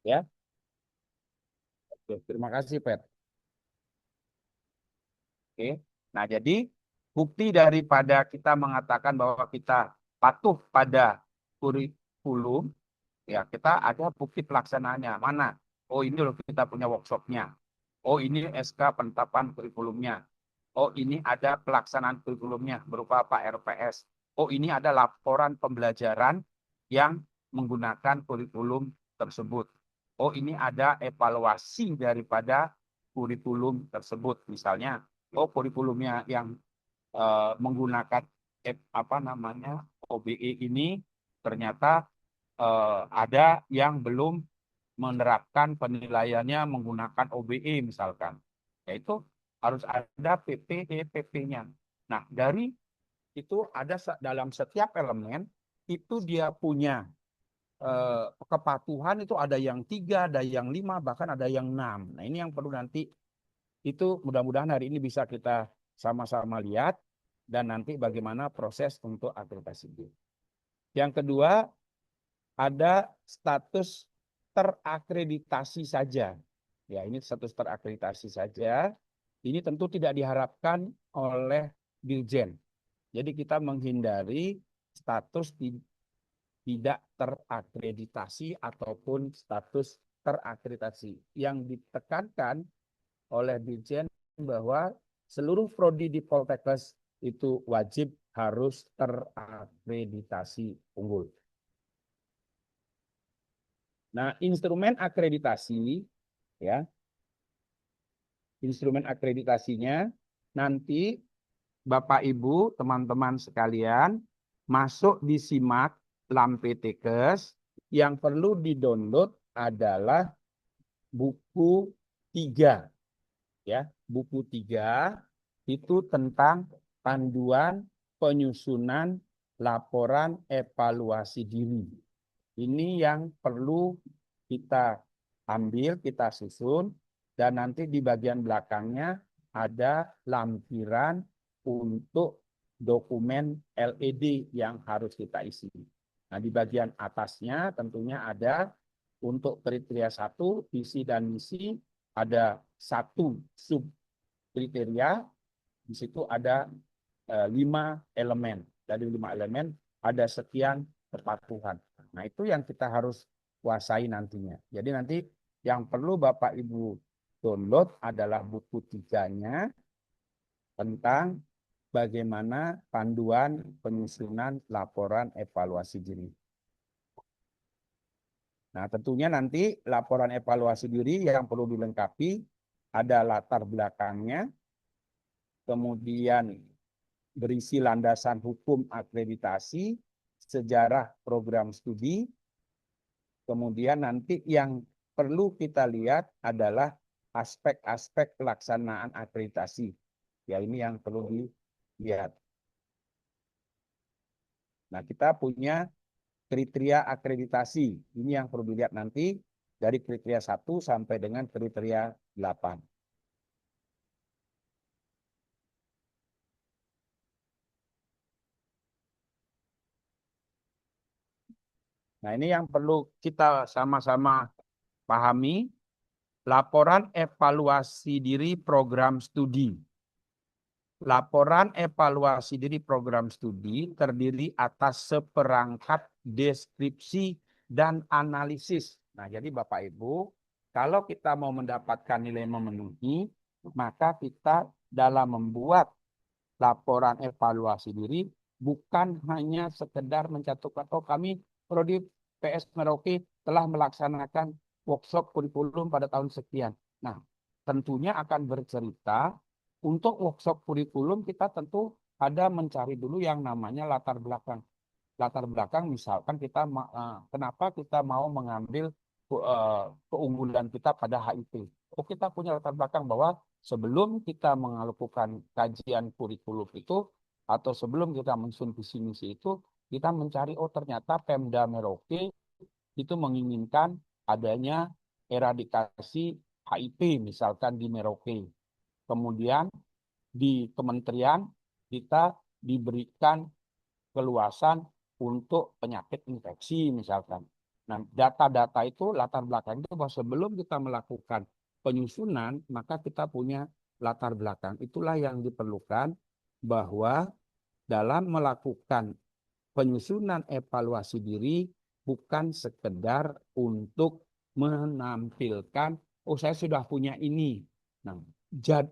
Ya. Oke, terima kasih, Pet. Oke. Nah, jadi bukti daripada kita mengatakan bahwa kita patuh pada kurikulum, ya kita ada bukti pelaksanaannya. Mana? Oh, ini loh kita punya workshopnya. Oh, ini SK penetapan kurikulumnya. Oh, ini ada pelaksanaan kurikulumnya berupa Pak RPS. Oh, ini ada laporan pembelajaran yang menggunakan kurikulum tersebut. Oh, ini ada evaluasi daripada kurikulum tersebut. Misalnya, oh kurikulumnya yang menggunakan apa namanya OBE ini ternyata ada yang belum menerapkan penilaiannya menggunakan OBE misalkan. Yaitu harus ada PPDPP-nya. Nah, dari itu ada dalam setiap elemen itu dia punya kepatuhan itu ada yang 3, ada yang 5, bahkan ada yang 6. Nah, ini yang perlu nanti itu mudah-mudahan hari ini bisa kita sama-sama lihat dan nanti bagaimana proses untuk akreditasi. Yang kedua, ada status terakreditasi saja. Ya, ini status terakreditasi saja. Ini tentu tidak diharapkan oleh Dirjen. Jadi kita menghindari status tidak terakreditasi ataupun status terakreditasi. Yang ditekankan oleh Dirjen bahwa seluruh prodi di Poltekkes itu wajib harus terakreditasi unggul. Nah, instrumen akreditasi ya, instrumen akreditasinya nanti Bapak Ibu, teman-teman sekalian masuk di SIMAK Lamptekkes yang perlu di-download adalah buku 3 ya. Buku 3 itu tentang panduan penyusunan laporan evaluasi diri. Ini yang perlu kita ambil, kita susun, dan nanti di bagian belakangnya ada lampiran untuk dokumen LED yang harus kita isi. Nah, di bagian atasnya tentunya ada untuk kriteria 1, visi dan misi, ada 1 sub kriteria, di situ ada 5 elemen. Dari 5 elemen ada sekian kepatuhan. Nah, itu yang kita harus kuasai nantinya. Jadi nanti yang perlu Bapak Ibu download adalah buku 3-nya tentang bagaimana panduan penyusunan laporan evaluasi diri. Nah, tentunya nanti laporan evaluasi diri yang perlu dilengkapi ada latar belakangnya, kemudian berisi landasan hukum akreditasi, sejarah program studi, kemudian nanti yang perlu kita lihat adalah aspek-aspek pelaksanaan akreditasi. Ya, ini yang perlu dilihat. Nah, kita punya kriteria akreditasi. Ini yang perlu dilihat nanti dari kriteria 1 sampai dengan kriteria 8. Nah, ini yang perlu kita sama-sama pahami, laporan evaluasi diri program studi. Laporan evaluasi diri program studi terdiri atas seperangkat deskripsi dan analisis. Nah, jadi Bapak Ibu, kalau kita mau mendapatkan nilai memenuhi, maka kita dalam membuat laporan evaluasi diri bukan hanya sekedar mencantumkan, oh kami prodi PS Merauke telah melaksanakan workshop kurikulum pada tahun sekian. Nah, tentunya akan bercerita untuk workshop kurikulum kita tentu ada mencari dulu yang namanya latar belakang. Latar belakang misalkan kita kenapa kita mau mengambil keunggulan kita pada HIP. Oh, kita punya latar belakang bahwa sebelum kita melakukan kajian kurikulum itu atau sebelum kita menyusun visi misi itu kita mencari oh ternyata Pemda Merauke itu menginginkan adanya eradikasi HIP misalkan di Merauke. Kemudian di kementerian kita diberikan keluasan untuk penyakit infeksi misalkan. Nah, data-data itu latar belakang itu bahwa sebelum kita melakukan penyusunan, maka kita punya latar belakang. Itulah yang diperlukan bahwa dalam melakukan penyusunan evaluasi diri bukan sekedar untuk menampilkan, oh saya sudah punya ini. Nah,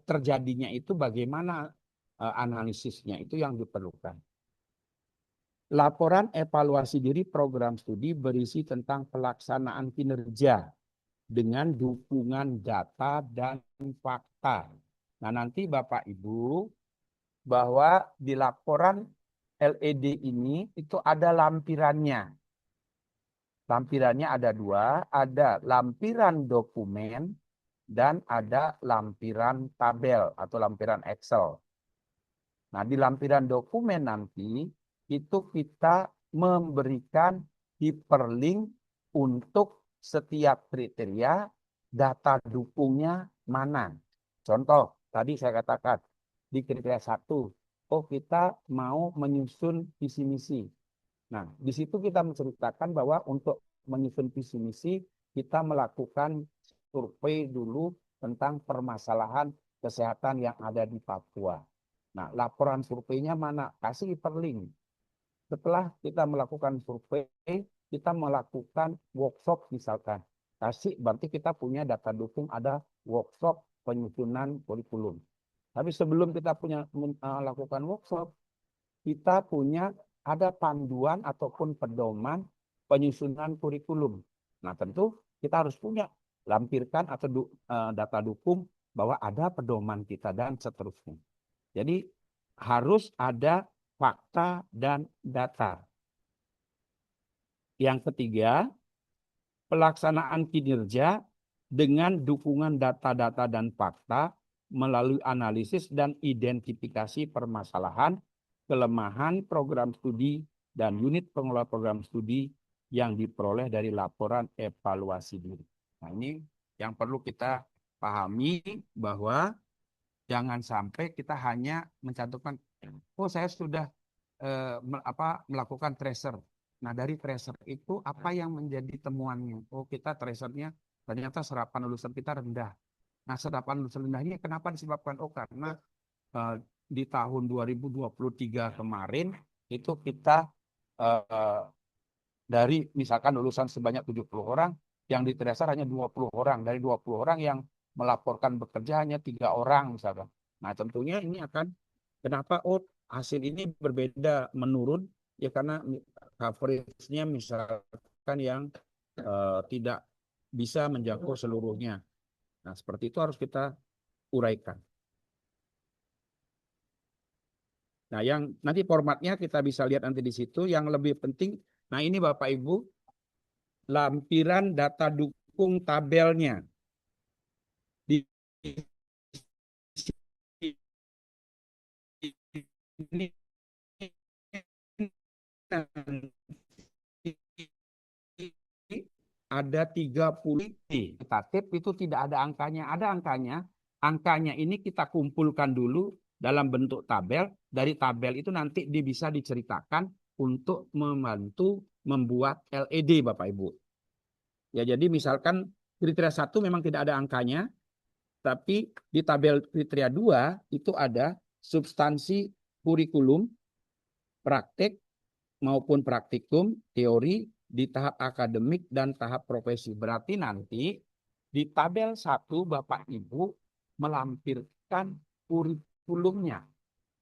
terjadinya itu bagaimana analisisnya itu yang diperlukan. Laporan evaluasi diri program studi berisi tentang pelaksanaan kinerja dengan dukungan data dan fakta. Nah, nanti Bapak Ibu bahwa di laporan LED ini itu ada lampirannya. Lampirannya ada dua, ada lampiran dokumen dan ada lampiran tabel atau lampiran Excel. Nah, di lampiran dokumen nanti itu kita memberikan hyperlink untuk setiap kriteria data dukungnya mana. Contoh, tadi saya katakan di kriteria 1, oh kita mau menyusun visi misi. Nah, di situ kita menceritakan bahwa untuk menyusun visi misi kita melakukan survei dulu tentang permasalahan kesehatan yang ada di Papua. Nah, laporan surveinya mana? Kasih hyperlink. Setelah kita melakukan survei, kita melakukan workshop misalkan. Kasih, berarti kita punya data dukung ada workshop penyusunan kurikulum. Tapi sebelum kita punya melakukan workshop, kita punya ada panduan ataupun pedoman penyusunan kurikulum. Nah, tentu kita harus punya lampirkan atau data dukung bahwa ada pedoman kita dan seterusnya. Jadi harus ada fakta dan data. Yang ketiga, pelaksanaan kinerja dengan dukungan data-data dan fakta melalui analisis dan identifikasi permasalahan, kelemahan program studi, dan unit pengelola program studi yang diperoleh dari laporan evaluasi diri. Nah, ini yang perlu kita pahami bahwa jangan sampai kita hanya mencantumkan, oh saya sudah melakukan tracer. Nah, dari tracer itu apa yang menjadi temuannya? Oh, kita tracernya ternyata serapan lulusan kita rendah. Nah, serapan lulusan rendah ini kenapa disebabkan? Oh, karena di tahun 2023 kemarin itu kita dari misalkan lulusan sebanyak 70 orang, yang di tracer hanya 20 orang. Dari 20 orang yang melaporkan bekerja hanya 3 orang misalkan. Nah, tentunya ini akan kenapa hasil ini berbeda menurun ya karena coverage-nya misalkan yang tidak bisa menjangkau seluruhnya. Nah, seperti itu harus kita uraikan. Nah, yang nanti formatnya kita bisa lihat nanti di situ. Yang lebih penting, nah ini Bapak Ibu, lampiran data dukung tabelnya. Di ini ada 30 tetapi itu tidak ada angkanya. Ada angkanya. Angkanya ini kita kumpulkan dulu dalam bentuk tabel. Dari tabel itu nanti bisa diceritakan untuk membantu membuat LED Bapak Ibu. Ya, jadi misalkan kriteria 1 memang tidak ada angkanya, tapi di tabel kriteria 2 itu ada substansi kurikulum, praktek maupun praktikum, teori di tahap akademik dan tahap profesi. Berarti nanti di tabel 1 Bapak Ibu melampirkan kurikulumnya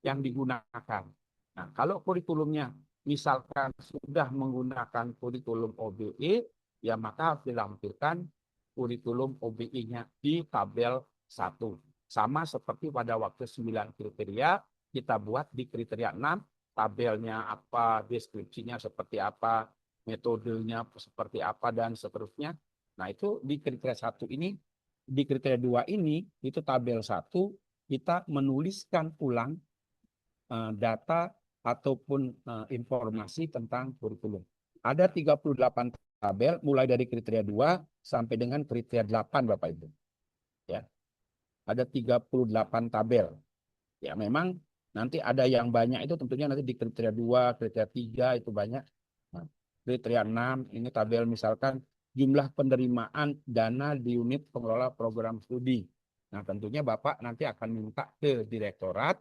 yang digunakan. Nah, kalau kurikulumnya misalkan sudah menggunakan kurikulum OBE, ya maka harus dilampirkan kurikulum OBE-nya di tabel 1. Sama seperti pada waktu 9 kriteria, kita buat di kriteria 6, tabelnya apa, deskripsinya seperti apa, metodenya seperti apa, dan seterusnya. Nah, itu di kriteria 1 ini, di kriteria 2 ini, itu tabel 1, kita menuliskan ulang data ataupun informasi tentang kurikulum. Ada 38 tabel mulai dari kriteria 2 sampai dengan kriteria 8 Bapak Ibu. Ya. Ada 38 tabel. Ya, memang nanti ada yang banyak itu tentunya nanti di kriteria 2, kriteria 3 itu banyak. Nah, kriteria 6, ini tabel misalkan jumlah penerimaan dana di unit pengelola program studi. Nah, tentunya Bapak nanti akan minta ke direktorat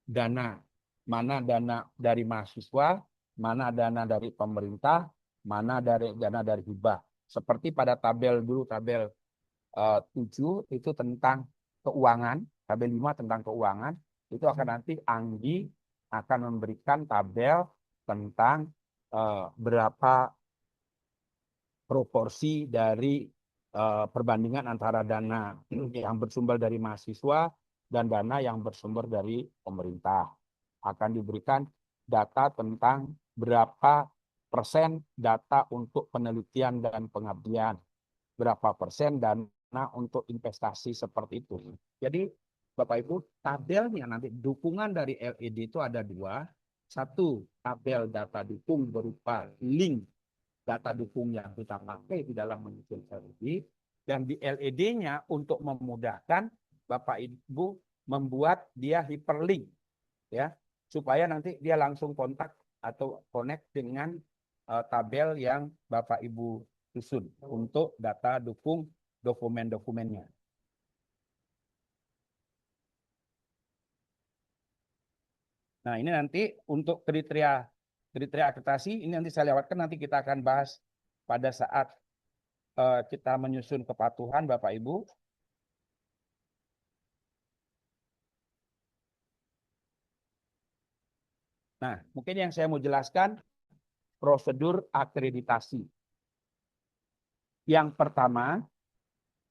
dana, mana dana dari mahasiswa, mana dana dari pemerintah, mana dari dana dari hibah. Seperti pada tabel dulu, tabel 7 itu tentang keuangan, tabel 5 tentang keuangan, itu akan nanti Anggi akan memberikan tabel tentang berapa proporsi dari perbandingan antara dana yang bersumber dari mahasiswa dan dana yang bersumber dari pemerintah. Akan diberikan data tentang berapa persen data untuk penelitian dan pengabdian, berapa persen dana untuk investasi seperti itu. Jadi Bapak Ibu, tabelnya nanti dukungan dari LED itu ada dua. Satu, tabel data dukung berupa link data dukung yang kita pakai di dalam menyusun LED, dan di LED-nya untuk memudahkan Bapak Ibu membuat dia hyperlink ya, supaya nanti dia langsung kontak atau connect dengan tabel yang Bapak Ibu susun untuk data dukung dokumen-dokumennya. Nah, ini nanti untuk kriteria akreditasi, ini nanti saya lewatkan, nanti kita akan bahas pada saat kita menyusun kepatuhan Bapak Ibu. Nah, mungkin yang saya mau jelaskan prosedur akreditasi. Yang pertama,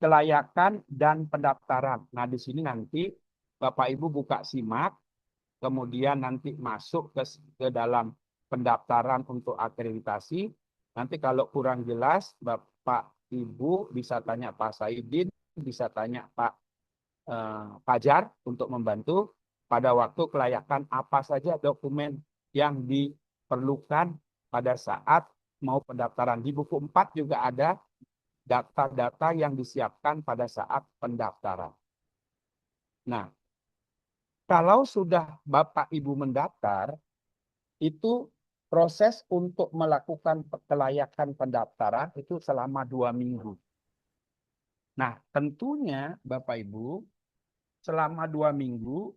kelayakan dan pendaftaran. Nah, di sini nanti Bapak Ibu buka simak, kemudian nanti masuk ke dalam pendaftaran untuk akreditasi. Nanti kalau kurang jelas, Bapak Ibu bisa tanya Pak Saidin, bisa tanya Pak Fajar untuk membantu pada waktu kelayakan apa saja dokumen yang diperlukan pada saat mau pendaftaran. Di buku 4 juga ada data-data yang disiapkan pada saat pendaftaran. Nah, kalau sudah Bapak Ibu mendaftar, itu proses untuk melakukan kelayakan pendaftaran itu selama 2 minggu. Nah, tentunya Bapak Ibu, selama 2 minggu,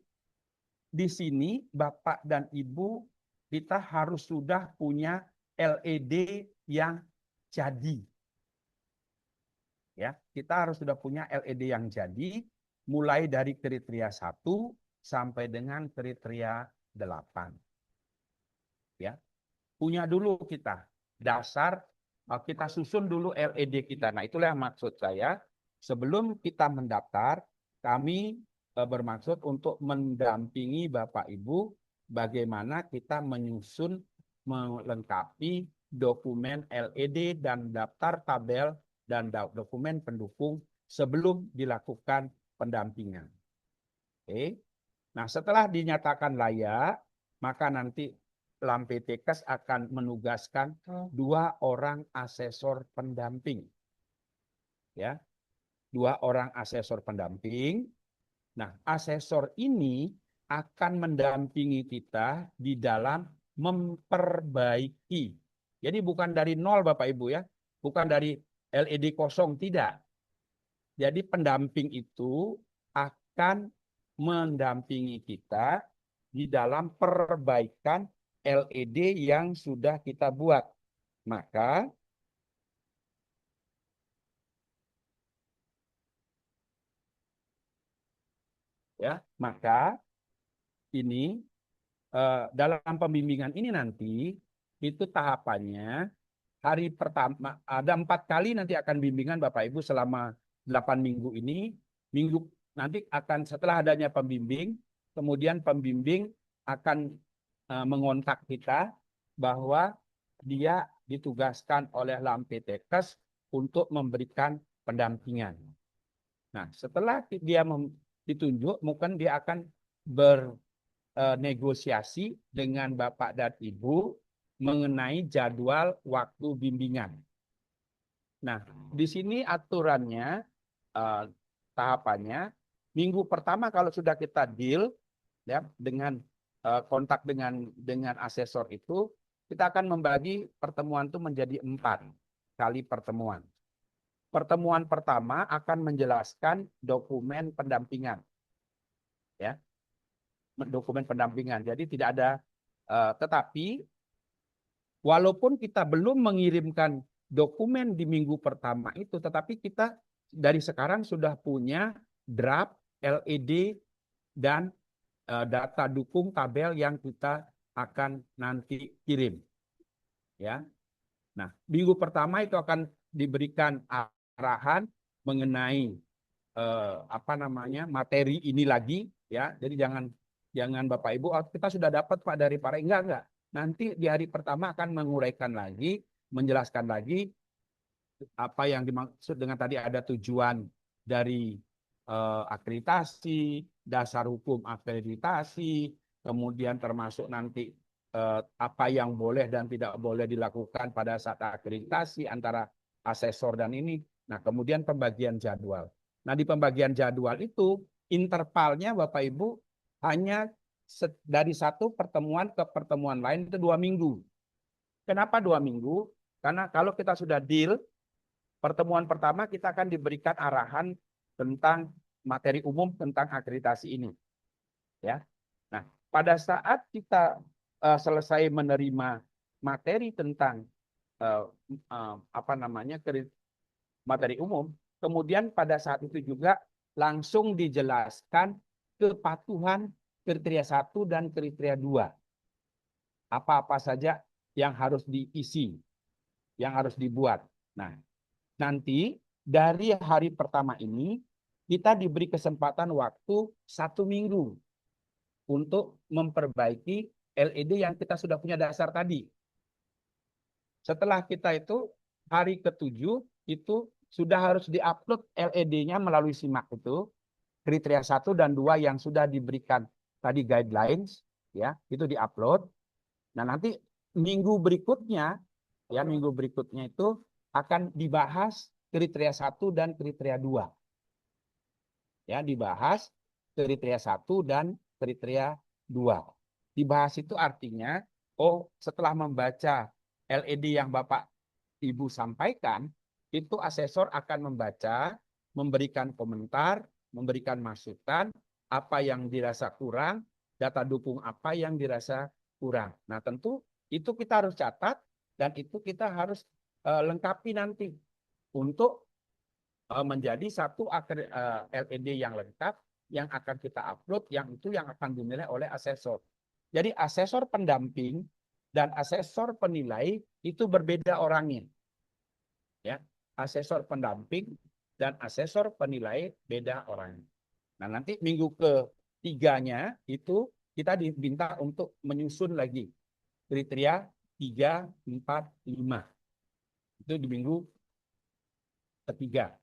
di sini Bapak dan Ibu kita harus sudah punya LED yang jadi. Ya, kita harus sudah punya LED yang jadi mulai dari kriteria 1 sampai dengan kriteria 8. Ya. Punya dulu kita dasar, kita susun dulu LED kita. Nah, itulah yang maksud saya. Sebelum kita mendaftar, kami bermaksud untuk mendampingi Bapak Ibu bagaimana kita menyusun melengkapi dokumen LED dan daftar tabel dan dokumen pendukung sebelum dilakukan pendampingan. Oke. Nah, setelah dinyatakan layak, maka nanti LAMPTKes akan menugaskan 2 orang asesor pendamping. Ya, 2 orang asesor pendamping. Nah, asesor ini akan mendampingi kita di dalam memperbaiki. Jadi bukan dari nol Bapak Ibu ya, bukan dari LED kosong, tidak. Jadi pendamping itu akan mendampingi kita di dalam perbaikan LED yang sudah kita buat. Maka ini dalam pembimbingan ini nanti itu tahapannya hari pertama ada 4 kali nanti akan bimbingan Bapak Ibu selama 8 minggu ini. Minggu nanti akan setelah adanya pembimbing, kemudian pembimbing akan mengontak kita bahwa dia ditugaskan oleh LAMPTKes untuk memberikan pendampingan. Nah, setelah dia ditunjuk, mungkin dia akan bernegosiasi dengan Bapak dan Ibu mengenai jadwal waktu bimbingan. Nah, di sini aturannya, tahapannya, minggu pertama kalau sudah kita deal ya dengan kontak dengan asesor itu, kita akan membagi pertemuan itu menjadi 4 kali pertemuan. Pertemuan pertama akan menjelaskan dokumen pendampingan, ya, dokumen pendampingan. Jadi tidak ada, tetapi walaupun kita belum mengirimkan dokumen di minggu pertama itu, tetapi kita dari sekarang sudah punya draft LED dan data dukung tabel yang kita akan nanti kirim, ya. Nah, minggu pertama itu akan diberikan arahan mengenai materi ini lagi, ya. Jadi jangan Bapak Ibu, oh, kita sudah dapat Pak dari Pak enggak. Nanti di hari pertama akan menguraikan lagi, menjelaskan lagi apa yang dimaksud dengan tadi ada tujuan dari akreditasi, dasar hukum akreditasi, kemudian termasuk nanti apa yang boleh dan tidak boleh dilakukan pada saat akreditasi antara asesor dan ini. Nah, kemudian pembagian jadwal. Nah, di pembagian jadwal itu intervalnya Bapak Ibu hanya dari satu pertemuan ke pertemuan lain itu 2 minggu. Kenapa 2 minggu? Karena kalau kita sudah deal, pertemuan pertama kita akan diberikan arahan tentang materi umum tentang akreditasi ini, ya. Nah, pada saat kita selesai menerima materi tentang materi umum, kemudian pada saat itu juga langsung dijelaskan kepatuhan kriteria 1 dan kriteria 2. Apa-apa saja yang harus diisi, yang harus dibuat. Nah, nanti dari hari pertama ini kita diberi kesempatan waktu 1 minggu untuk memperbaiki LED yang kita sudah punya dasar tadi. Setelah kita itu hari ke-7 itu sudah harus diupload LED-nya melalui SIMAK itu, kriteria 1 dan 2 yang sudah diberikan tadi guidelines, ya, itu diupload. Nah, nanti minggu berikutnya itu akan dibahas kriteria 1 dan kriteria 2. Ya, dibahas kriteria 1 dan kriteria 2. Dibahas itu artinya, oh, setelah membaca LED yang Bapak Ibu sampaikan, itu asesor akan membaca, memberikan komentar, memberikan masukan, apa yang dirasa kurang, data dukung apa yang dirasa kurang. Nah, tentu itu kita harus catat dan itu kita harus lengkapi nanti untuk menjadi satu LED yang lengkap yang akan kita upload, yang itu yang akan dinilai oleh asesor. Jadi asesor pendamping dan asesor penilai itu berbeda orangnya. Ya, asesor pendamping dan asesor penilai beda orangnya. Nah, nanti minggu ke-3-nya itu kita diminta untuk menyusun lagi kriteria 3, 4, 5. Itu di minggu ketiga.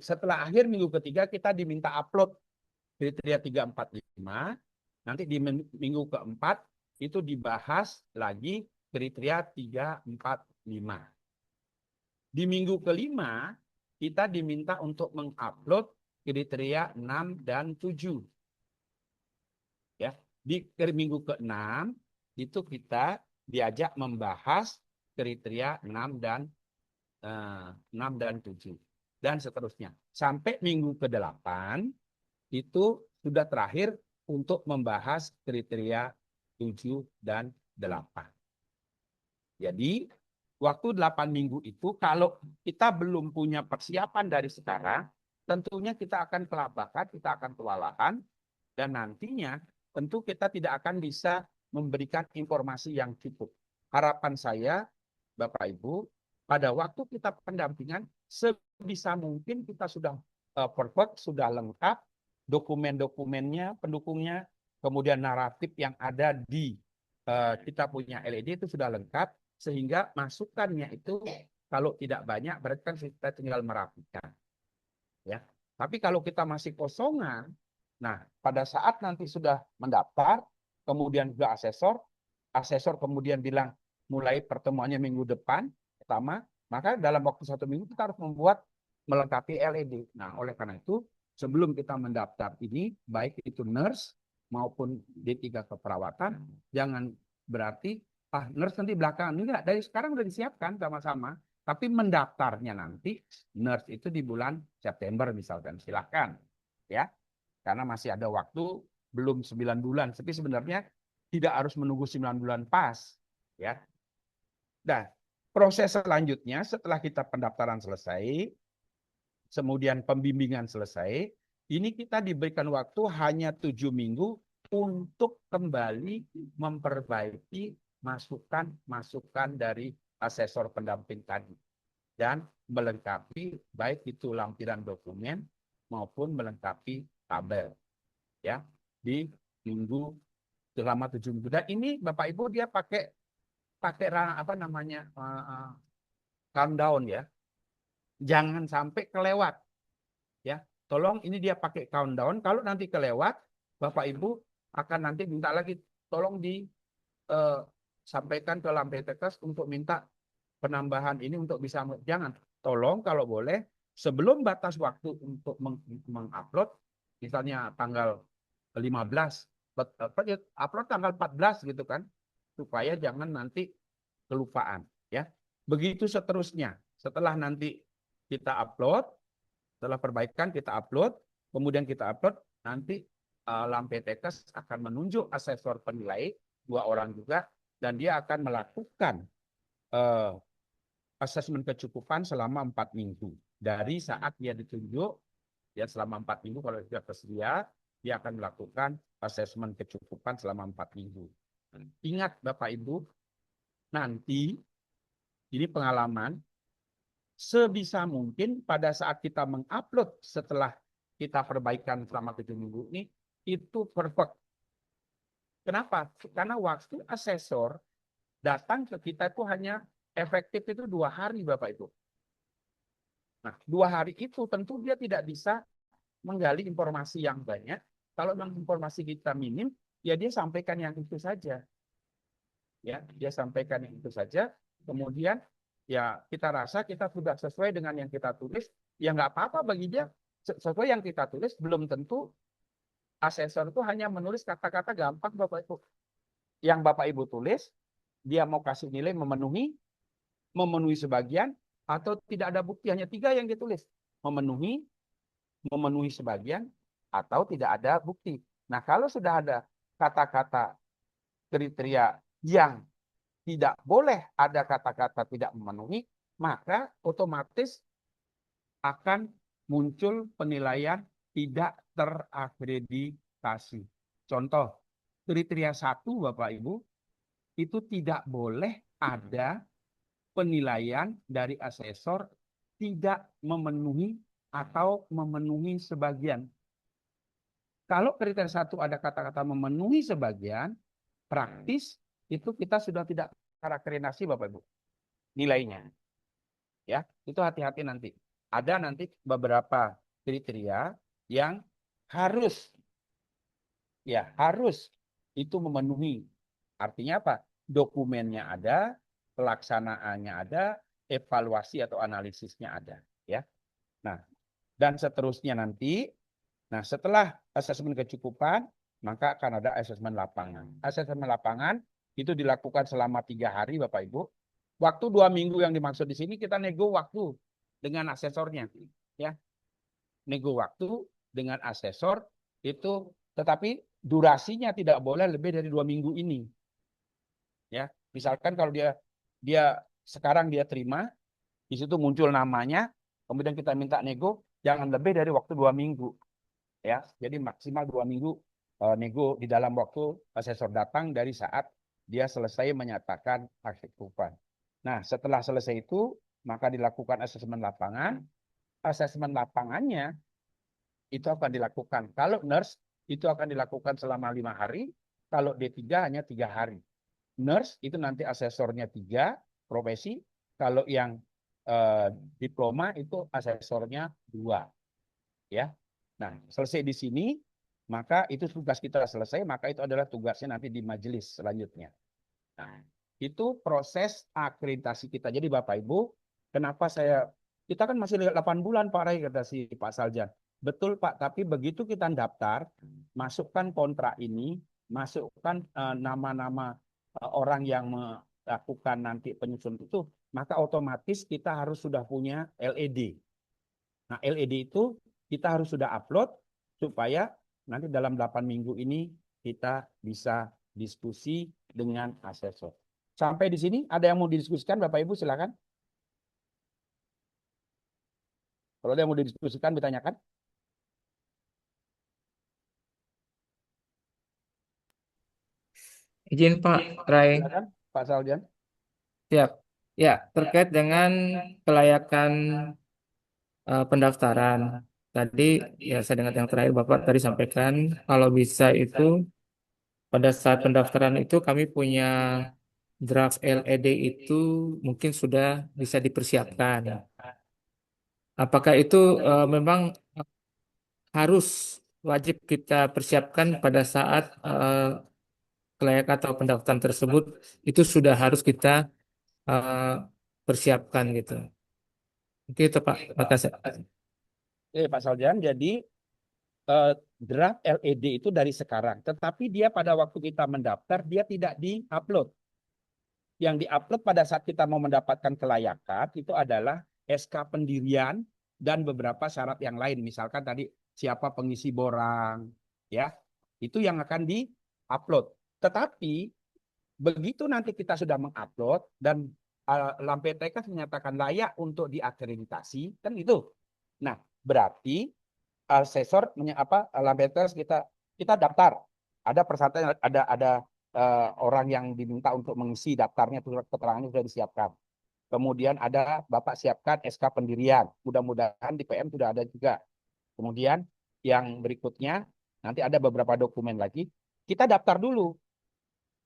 Setelah akhir minggu ketiga kita diminta upload kriteria 3, 4, 5. Nanti di minggu keempat itu dibahas lagi kriteria 3, 4, 5. Di minggu kelima kita diminta untuk mengupload kriteria 6 dan 7. Ya, di minggu ke-6 itu kita diajak membahas kriteria 6 dan 7 dan seterusnya. Sampai minggu ke-8 itu sudah terakhir untuk membahas kriteria 7 dan 8. Jadi waktu 8 minggu itu kalau kita belum punya persiapan dari sekarang, tentunya kita akan kelabakan, kita akan kewalahan, dan nantinya tentu kita tidak akan bisa memberikan informasi yang cukup. Harapan saya, Bapak Ibu, pada waktu kita pendampingan, sebisa mungkin kita sudah perfect, sudah lengkap, dokumen-dokumennya, pendukungnya, kemudian naratif yang ada di kita punya LED itu sudah lengkap, sehingga masukannya itu kalau tidak banyak, berarti kan kita tinggal merapikan. Ya. Tapi kalau kita masih kosongan, nah pada saat nanti sudah mendaftar, kemudian sudah asesor kemudian bilang mulai pertemuannya minggu depan, pertama, maka dalam waktu 1 minggu kita harus melengkapi LED. Nah, oleh karena itu, sebelum kita mendaftar ini, baik itu nurse maupun D3 keperawatan, jangan berarti nurse nanti belakangan. Enggak, dari sekarang udah disiapkan sama-sama. Tapi mendaftarnya nanti nurse itu di bulan September misalkan. Silakan. Ya. Karena masih ada waktu belum 9 bulan. Tapi sebenarnya tidak harus menunggu 9 bulan pas. Ya. Nah, proses selanjutnya setelah kita pendaftaran selesai, kemudian pembimbingan selesai, ini kita diberikan waktu hanya 7 minggu untuk kembali memperbaiki masukan-masukan dari asesor pendamping tadi dan melengkapi baik itu lampiran dokumen maupun melengkapi tabel ya di minggu selama 7 minggu. Dan ini Bapak Ibu dia pakai apa namanya countdown ya. Jangan sampai kelewat ya. Tolong ini dia pakai countdown. Kalau nanti kelewat, Bapak Ibu akan nanti minta lagi tolong disampaikan ke Lampetekes untuk minta penambahan ini untuk bisa jangan. Tolong kalau boleh sebelum batas waktu untuk mengupload misalnya tanggal 15 upload tanggal 14 gitu kan supaya jangan nanti kelupaan ya. Begitu seterusnya. Setelah nanti kita upload, setelah perbaikan kita upload, kemudian kita upload, nanti Lampetekes akan menunjuk asesor penilai 2 orang juga dan dia akan melakukan asesmen kecukupan selama 4 minggu. Dari saat dia ditunjuk, ya selama 4 minggu kalau sudah tersedia, dia akan melakukan asesmen kecukupan selama 4 minggu. Ingat Bapak Ibu, nanti ini pengalaman, sebisa mungkin pada saat kita mengupload setelah kita perbaikan selama 7 minggu ini, itu perfect. Kenapa? Karena waktu asesor datang ke kita itu hanya efektif itu 2 hari Bapak Ibu. Nah, 2 hari itu tentu dia tidak bisa menggali informasi yang banyak. Kalau memang informasi kita minim, ya dia sampaikan yang itu saja. Ya, dia sampaikan yang itu saja. Kemudian ya kita rasa kita sudah sesuai dengan yang kita tulis, ya nggak apa-apa bagi dia. Sesuai yang kita tulis belum tentu asesor itu hanya menulis kata-kata gampang Bapak Ibu. Yang Bapak Ibu tulis, dia mau kasih nilai memenuhi sebagian, atau tidak ada bukti, hanya 3 yang ditulis. Memenuhi sebagian, atau tidak ada bukti. Nah, kalau sudah ada kata-kata kriteria yang tidak boleh ada kata-kata tidak memenuhi, maka otomatis akan muncul penilaian tidak terakreditasi. Contoh, kriteria 1 Bapak Ibu, itu tidak boleh ada penilaian dari asesor tidak memenuhi atau memenuhi sebagian. Kalau kriteria 1 ada kata-kata memenuhi sebagian, praktis itu kita sudah tidak terakreditasi Bapak Ibu nilainya. Ya, itu hati-hati nanti. Ada nanti beberapa kriteria yang harus itu memenuhi. Artinya apa? Dokumennya ada, pelaksanaannya ada, evaluasi atau analisisnya ada, ya. Nah, dan seterusnya nanti, nah setelah asesmen kecukupan, maka akan ada asesmen lapangan. Asesmen lapangan itu dilakukan selama 3 hari, Bapak Ibu. Waktu 2 minggu yang dimaksud di sini kita nego waktu dengan asesornya, ya. Nego waktu dengan asesor itu, tetapi durasinya tidak boleh lebih dari 2 minggu ini. Ya, misalkan kalau dia sekarang dia terima, di situ muncul namanya, kemudian kita minta nego, jangan lebih dari waktu 2 minggu. Ya, jadi maksimal 2 minggu nego di dalam waktu asesor datang dari saat dia selesai menyatakan hak kecukupan. Nah, setelah selesai itu, maka dilakukan asesmen lapangan. Asesmen lapangannya itu akan dilakukan. Kalau nurse, itu akan dilakukan selama 5 hari. Kalau D3 hanya 3 hari. Nurse itu nanti asesornya 3 profesi. Kalau yang diploma itu asesornya 2. Ya. Nah, selesai di sini, maka itu tugas kita selesai, maka itu adalah tugasnya nanti di majelis selanjutnya. Nah, itu proses akreditasi kita. Jadi Bapak Ibu, kenapa kita kan masih 8 bulan Pak Rai, kata si Pak Saljan. Betul Pak, tapi begitu kita daftar, masukkan kontrak ini, masukkan nama-nama orang yang melakukan nanti penyusun itu, maka otomatis kita harus sudah punya LED. Nah, LED itu kita harus sudah upload supaya nanti dalam 8 minggu ini kita bisa diskusi dengan asesor. Sampai di sini ada yang mau didiskusikan, Bapak Ibu silakan. Kalau ada yang mau didiskusikan, ditanyakan. Izin Pak Rai, Silakan, Pak Saljan. siap. Ya, terkait dengan kelayakan pendaftaran. Tadi ya saya dengar yang terakhir Bapak tadi sampaikan kalau bisa itu pada saat pendaftaran itu kami punya draft LED itu mungkin sudah bisa dipersiapkan. Apakah itu memang harus wajib kita persiapkan pada saat kelayakan atau pendaftaran tersebut itu sudah harus kita eh, persiapkan gitu. Oke itu Pak, makasih. Oke, Pak Saljan. Jadi draft LED itu dari sekarang, tetapi dia pada waktu kita mendaftar dia tidak di-upload. Yang di-upload pada saat kita mau mendapatkan kelayakan itu adalah SK pendirian dan beberapa syarat yang lain. Misalkan tadi siapa pengisi borang, ya itu yang akan di-upload. Tetapi begitu nanti kita sudah mengupload dan LAMPTK menyatakan layak untuk diakreditasi, kan itu. Nah, berarti asesor LAMPTK kita daftar. Ada persyaratan, ada orang yang diminta untuk mengisi daftarnya, keterangannya sudah disiapkan. Kemudian ada Bapak siapkan SK pendirian. Mudah-mudahan di PM sudah ada juga. Kemudian yang berikutnya nanti ada beberapa dokumen lagi. Kita daftar dulu.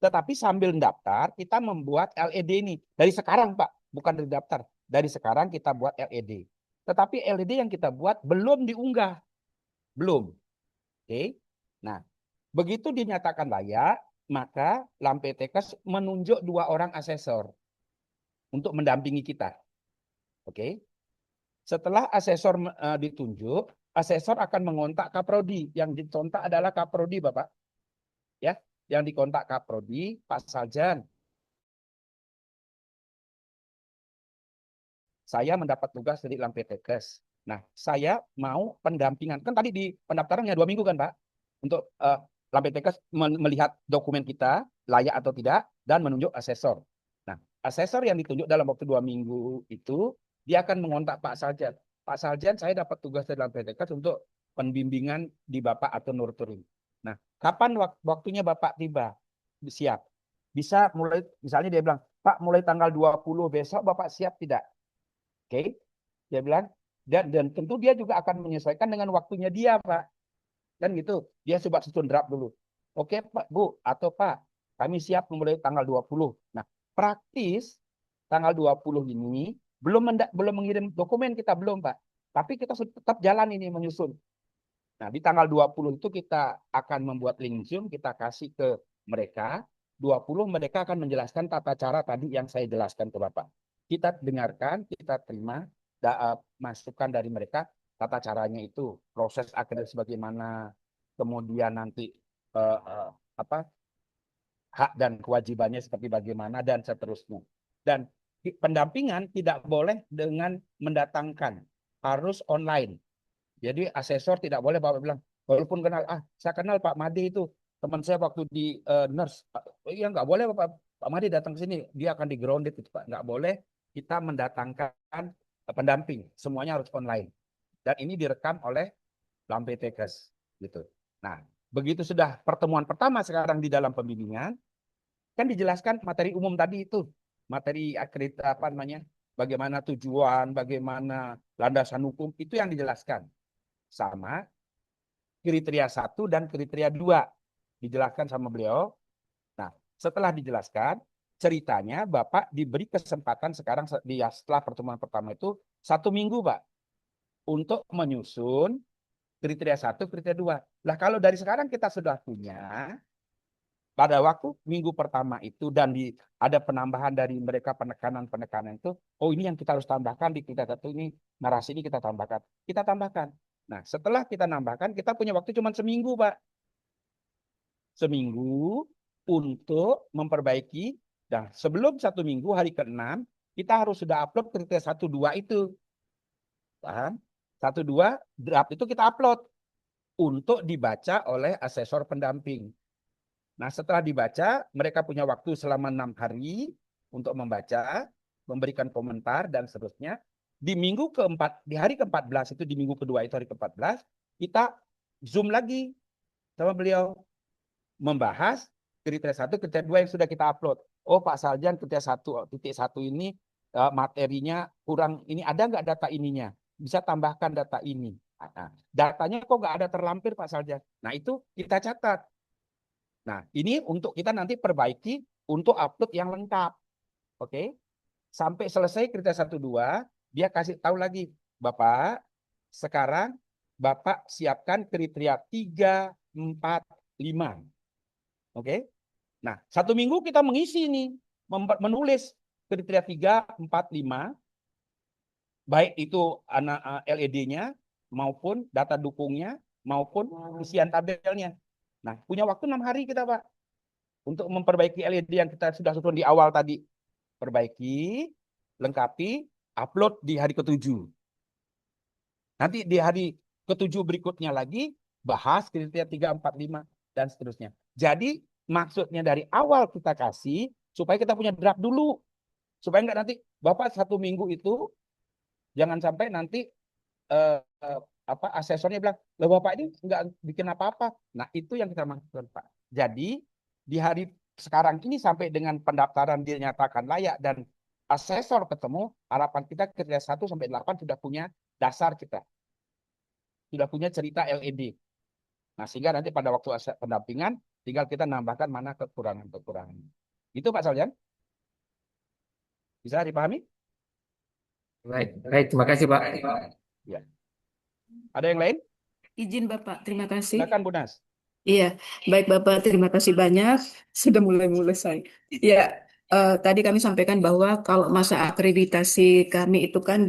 Tetapi sambil daftar kita membuat LED ini dari sekarang Pak, bukan dari daftar. Dari sekarang kita buat LED. Tetapi LED yang kita buat belum diunggah, belum. Oke. Nah, begitu dinyatakan layak, maka LAMPTK menunjuk 2 orang asesor untuk mendampingi kita. Oke. Setelah asesor ditunjuk, asesor akan mengontak Kaprodi. Yang dikontak adalah Kaprodi, Bapak. Ya, yang dikontak Kaprodi, Pak Saljan. Saya mendapat tugas dari LAMPTKes. Nah, saya mau pendampingan. Kan tadi di pendaftarannya 2 minggu kan, Pak? Untuk LAMPTKes melihat dokumen kita layak atau tidak dan menunjuk asesor. Nah, asesor yang ditunjuk dalam waktu 2 minggu itu dia akan mengontak Pak Saljan. Pak Saljan, saya dapat tugas dari LAMPTKes untuk pembimbingan di Bapak atau Nurturing. Nah, kapan waktunya Bapak tiba? Siap. Bisa mulai, misalnya dia bilang, Pak mulai tanggal 20 besok Bapak siap tidak? Oke, dia bilang dan tentu dia juga akan menyesuaikan dengan waktunya dia, Pak. Dan gitu, dia coba susun draft dulu. Oke, Pak, Bu, atau Pak, kami siap mulai tanggal 20. Nah, praktis tanggal 20 ini belum mengirim dokumen kita belum, Pak. Tapi kita tetap jalan ini menyusun. Nah, di tanggal 20 itu kita akan membuat link Zoom, kita kasih ke mereka. 20 mereka akan menjelaskan tata cara tadi yang saya jelaskan ke Bapak. Kita dengarkan, kita terima masukan dari mereka, tata caranya itu, proses akreditasi bagaimana, kemudian nanti uh, uh, apa hak dan kewajibannya seperti bagaimana, dan seterusnya. Dan pendampingan tidak boleh dengan mendatangkan, harus online. Jadi asesor tidak boleh Bapak bilang, walaupun kenal, saya kenal Pak Made itu, teman saya waktu di nurse. Ya nggak boleh Pak Made datang ke sini, dia akan di grounded itu Pak. Nggak boleh kita mendatangkan pendamping, semuanya harus online. Dan ini direkam oleh LAMPTKes gitu. Nah, begitu sudah pertemuan pertama sekarang di dalam pembimbingan, kan dijelaskan materi umum tadi itu, materi akreditasi apa namanya, bagaimana tujuan, bagaimana landasan hukum, itu yang dijelaskan sama kriteria 1 dan kriteria 2 dijelaskan sama beliau. Nah, setelah dijelaskan, ceritanya Bapak diberi kesempatan sekarang setelah pertemuan pertama itu 1 minggu, Pak, untuk menyusun kriteria 1, kriteria 2. Lah kalau dari sekarang kita sudah punya, pada waktu minggu pertama itu dan ada penambahan dari mereka penekanan-penekanan itu, oh ini yang kita harus tambahkan di kita satu ini, narasi ini kita tambahkan. Kita tambahkan. Nah, setelah kita nambahkan, kita punya waktu cuma seminggu, Pak. Seminggu, untuk memperbaiki. Dan sebelum 1 minggu hari ke-6 kita harus sudah upload kriteria 1-2 itu. Paham? 1-2 draft itu kita upload untuk dibaca oleh asesor pendamping. Nah, setelah dibaca, mereka punya waktu selama 6 hari untuk membaca, memberikan komentar dan seterusnya. Di minggu keempat, di hari ke-14 itu, di minggu kedua itu hari ke-14, kita Zoom lagi sama beliau membahas kriteria 1, kriteria 2 yang sudah kita upload. Oh, Pak Saljan, kriteria 1.1 ini materinya kurang, ini ada nggak data ininya? Bisa tambahkan data ini. Nah, datanya kok nggak ada terlampir Pak Saljan. Nah, itu kita catat. Nah, ini untuk kita nanti perbaiki untuk upload yang lengkap. Oke. Sampai selesai kriteria 1-2, dia kasih tahu lagi, Bapak, sekarang Bapak siapkan kriteria 3, 4, 5. Oke. Nah, 1 minggu kita mengisi ini, menulis kriteria 3, 4, 5, baik itu LED-nya maupun data dukungnya maupun isian tabelnya. Nah, punya waktu 6 hari kita, Pak, untuk memperbaiki LED yang kita sudah susun di awal tadi. Perbaiki, lengkapi, upload di hari ke-7. Nanti di hari ke-7 berikutnya lagi, bahas kriteria 3, 4, 5, dan seterusnya. Jadi, maksudnya dari awal kita kasih, supaya kita punya draft dulu. Supaya enggak nanti, Bapak 1 minggu itu, jangan sampai nanti asesornya bilang, loh Bapak ini enggak bikin apa-apa. Nah, itu yang kita maksudkan, Pak. Jadi, di hari sekarang ini sampai dengan pendaftaran dinyatakan layak dan asesor ketemu, harapan kita kriteria 1-8 sudah punya dasar kita. Sudah punya cerita LED. Nah, sehingga nanti pada waktu pendampingan, tinggal kita nambahkan mana kekurangan-kekurangan. Itu Pak Saljan? Bisa dipahami? Baik, baik, terima kasih Pak. Ya. Ada yang lain? Izin Bapak, terima kasih. Silakan Bu Nas. Iya, baik Bapak, terima kasih banyak. Sudah mulai saya. Ya, tadi kami sampaikan bahwa kalau masa akreditasi kami itu kan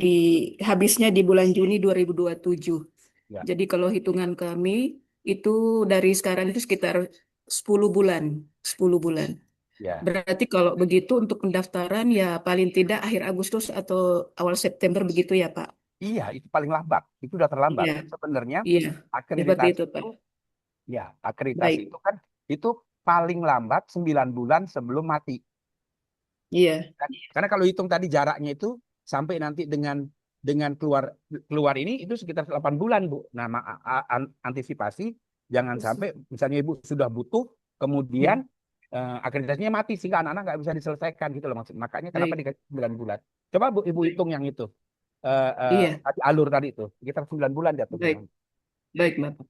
habisnya di bulan Juni 2027. Ya. Jadi kalau hitungan kami itu dari sekarang itu sekitar 10 bulan. 10 bulan. Ya. Berarti kalau begitu untuk pendaftaran ya paling tidak akhir Agustus atau awal September begitu ya Pak? Iya, itu paling lambat. Itu sudah terlambat. Iya, Sebenarnya iya. Seperti akreditasi itu Pak. itu, ya, akreditasi Baik, itu kan itu paling lambat 9 bulan sebelum mati. iya. Karena kalau hitung tadi jaraknya itu sampai nanti dengan keluar ini itu sekitar 8 bulan, Bu. Nah, antisipasi jangan sampai misalnya Ibu sudah butuh kemudian akreditasinya mati sehingga anak-anak nggak bisa diselesaikan gitu loh maksud. Makanya kenapa Baik, dikasih 9 bulan. Coba Bu Ibu hitung yang itu. iya. Alur tadi itu sekitar 9 bulan Baik, jatuhnya. baik Bapak.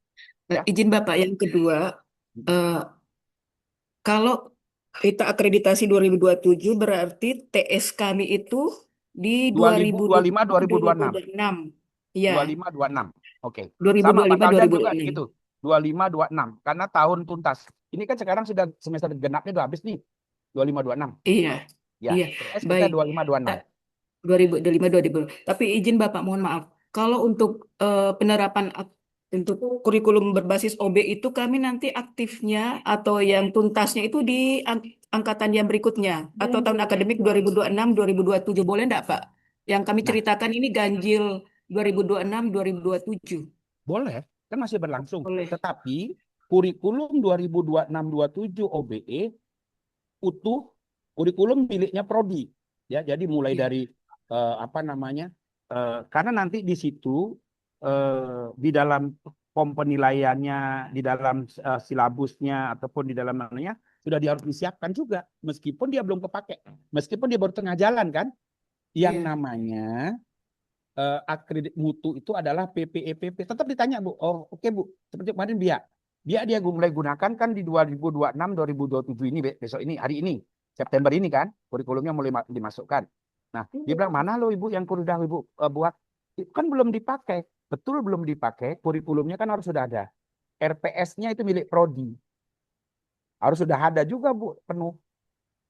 Ya. Izin Bapak yang kedua, eh, kalau kita akreditasi 2027 berarti TS kami itu di 2025 2026. 2025-2026. Iya, 2526. Oke. Sama Pak Saljan juga 2025-2026. gitu. 2526 karena tahun tuntas. Ini kan sekarang sudah semester genapnya udah habis nih. 2526. Iya, Ya, iya. TS kita Baik. 2526. 2025-2026. Tapi izin Bapak, mohon maaf. Kalau untuk penerapan untuk kurikulum berbasis OB itu kami nanti aktifnya atau yang tuntasnya itu di angkatan yang berikutnya atau tahun akademik 2026-2027 boleh enggak, Pak? Yang kami Nah, ceritakan ini ganjil 2026-2027. boleh, kan masih berlangsung. Boleh. Tetapi kurikulum 2026-27 OBE utuh kurikulum miliknya prodi. Ya, jadi mulai Iya. dari karena nanti di situ di dalam penilaiannya, di dalam silabusnya ataupun di dalam namanya sudah harus disiapkan juga, meskipun dia belum kepake, meskipun dia baru tengah jalan kan, yang Iya. namanya akredit mutu itu adalah PPEPP. Tetap ditanya Bu, oh oke Bu, seperti kemarin dia mulai gunakan kan di 2026 2027 ini besok ini hari ini September ini kan kurikulumnya mulai dimasukkan. Nah, dia bilang mana lo Ibu yang sudah Ibu buat itu kan belum dipakai. Betul belum dipakai, kurikulumnya kan harus sudah ada. RPS-nya itu milik prodi. Harus sudah ada juga Bu penuh.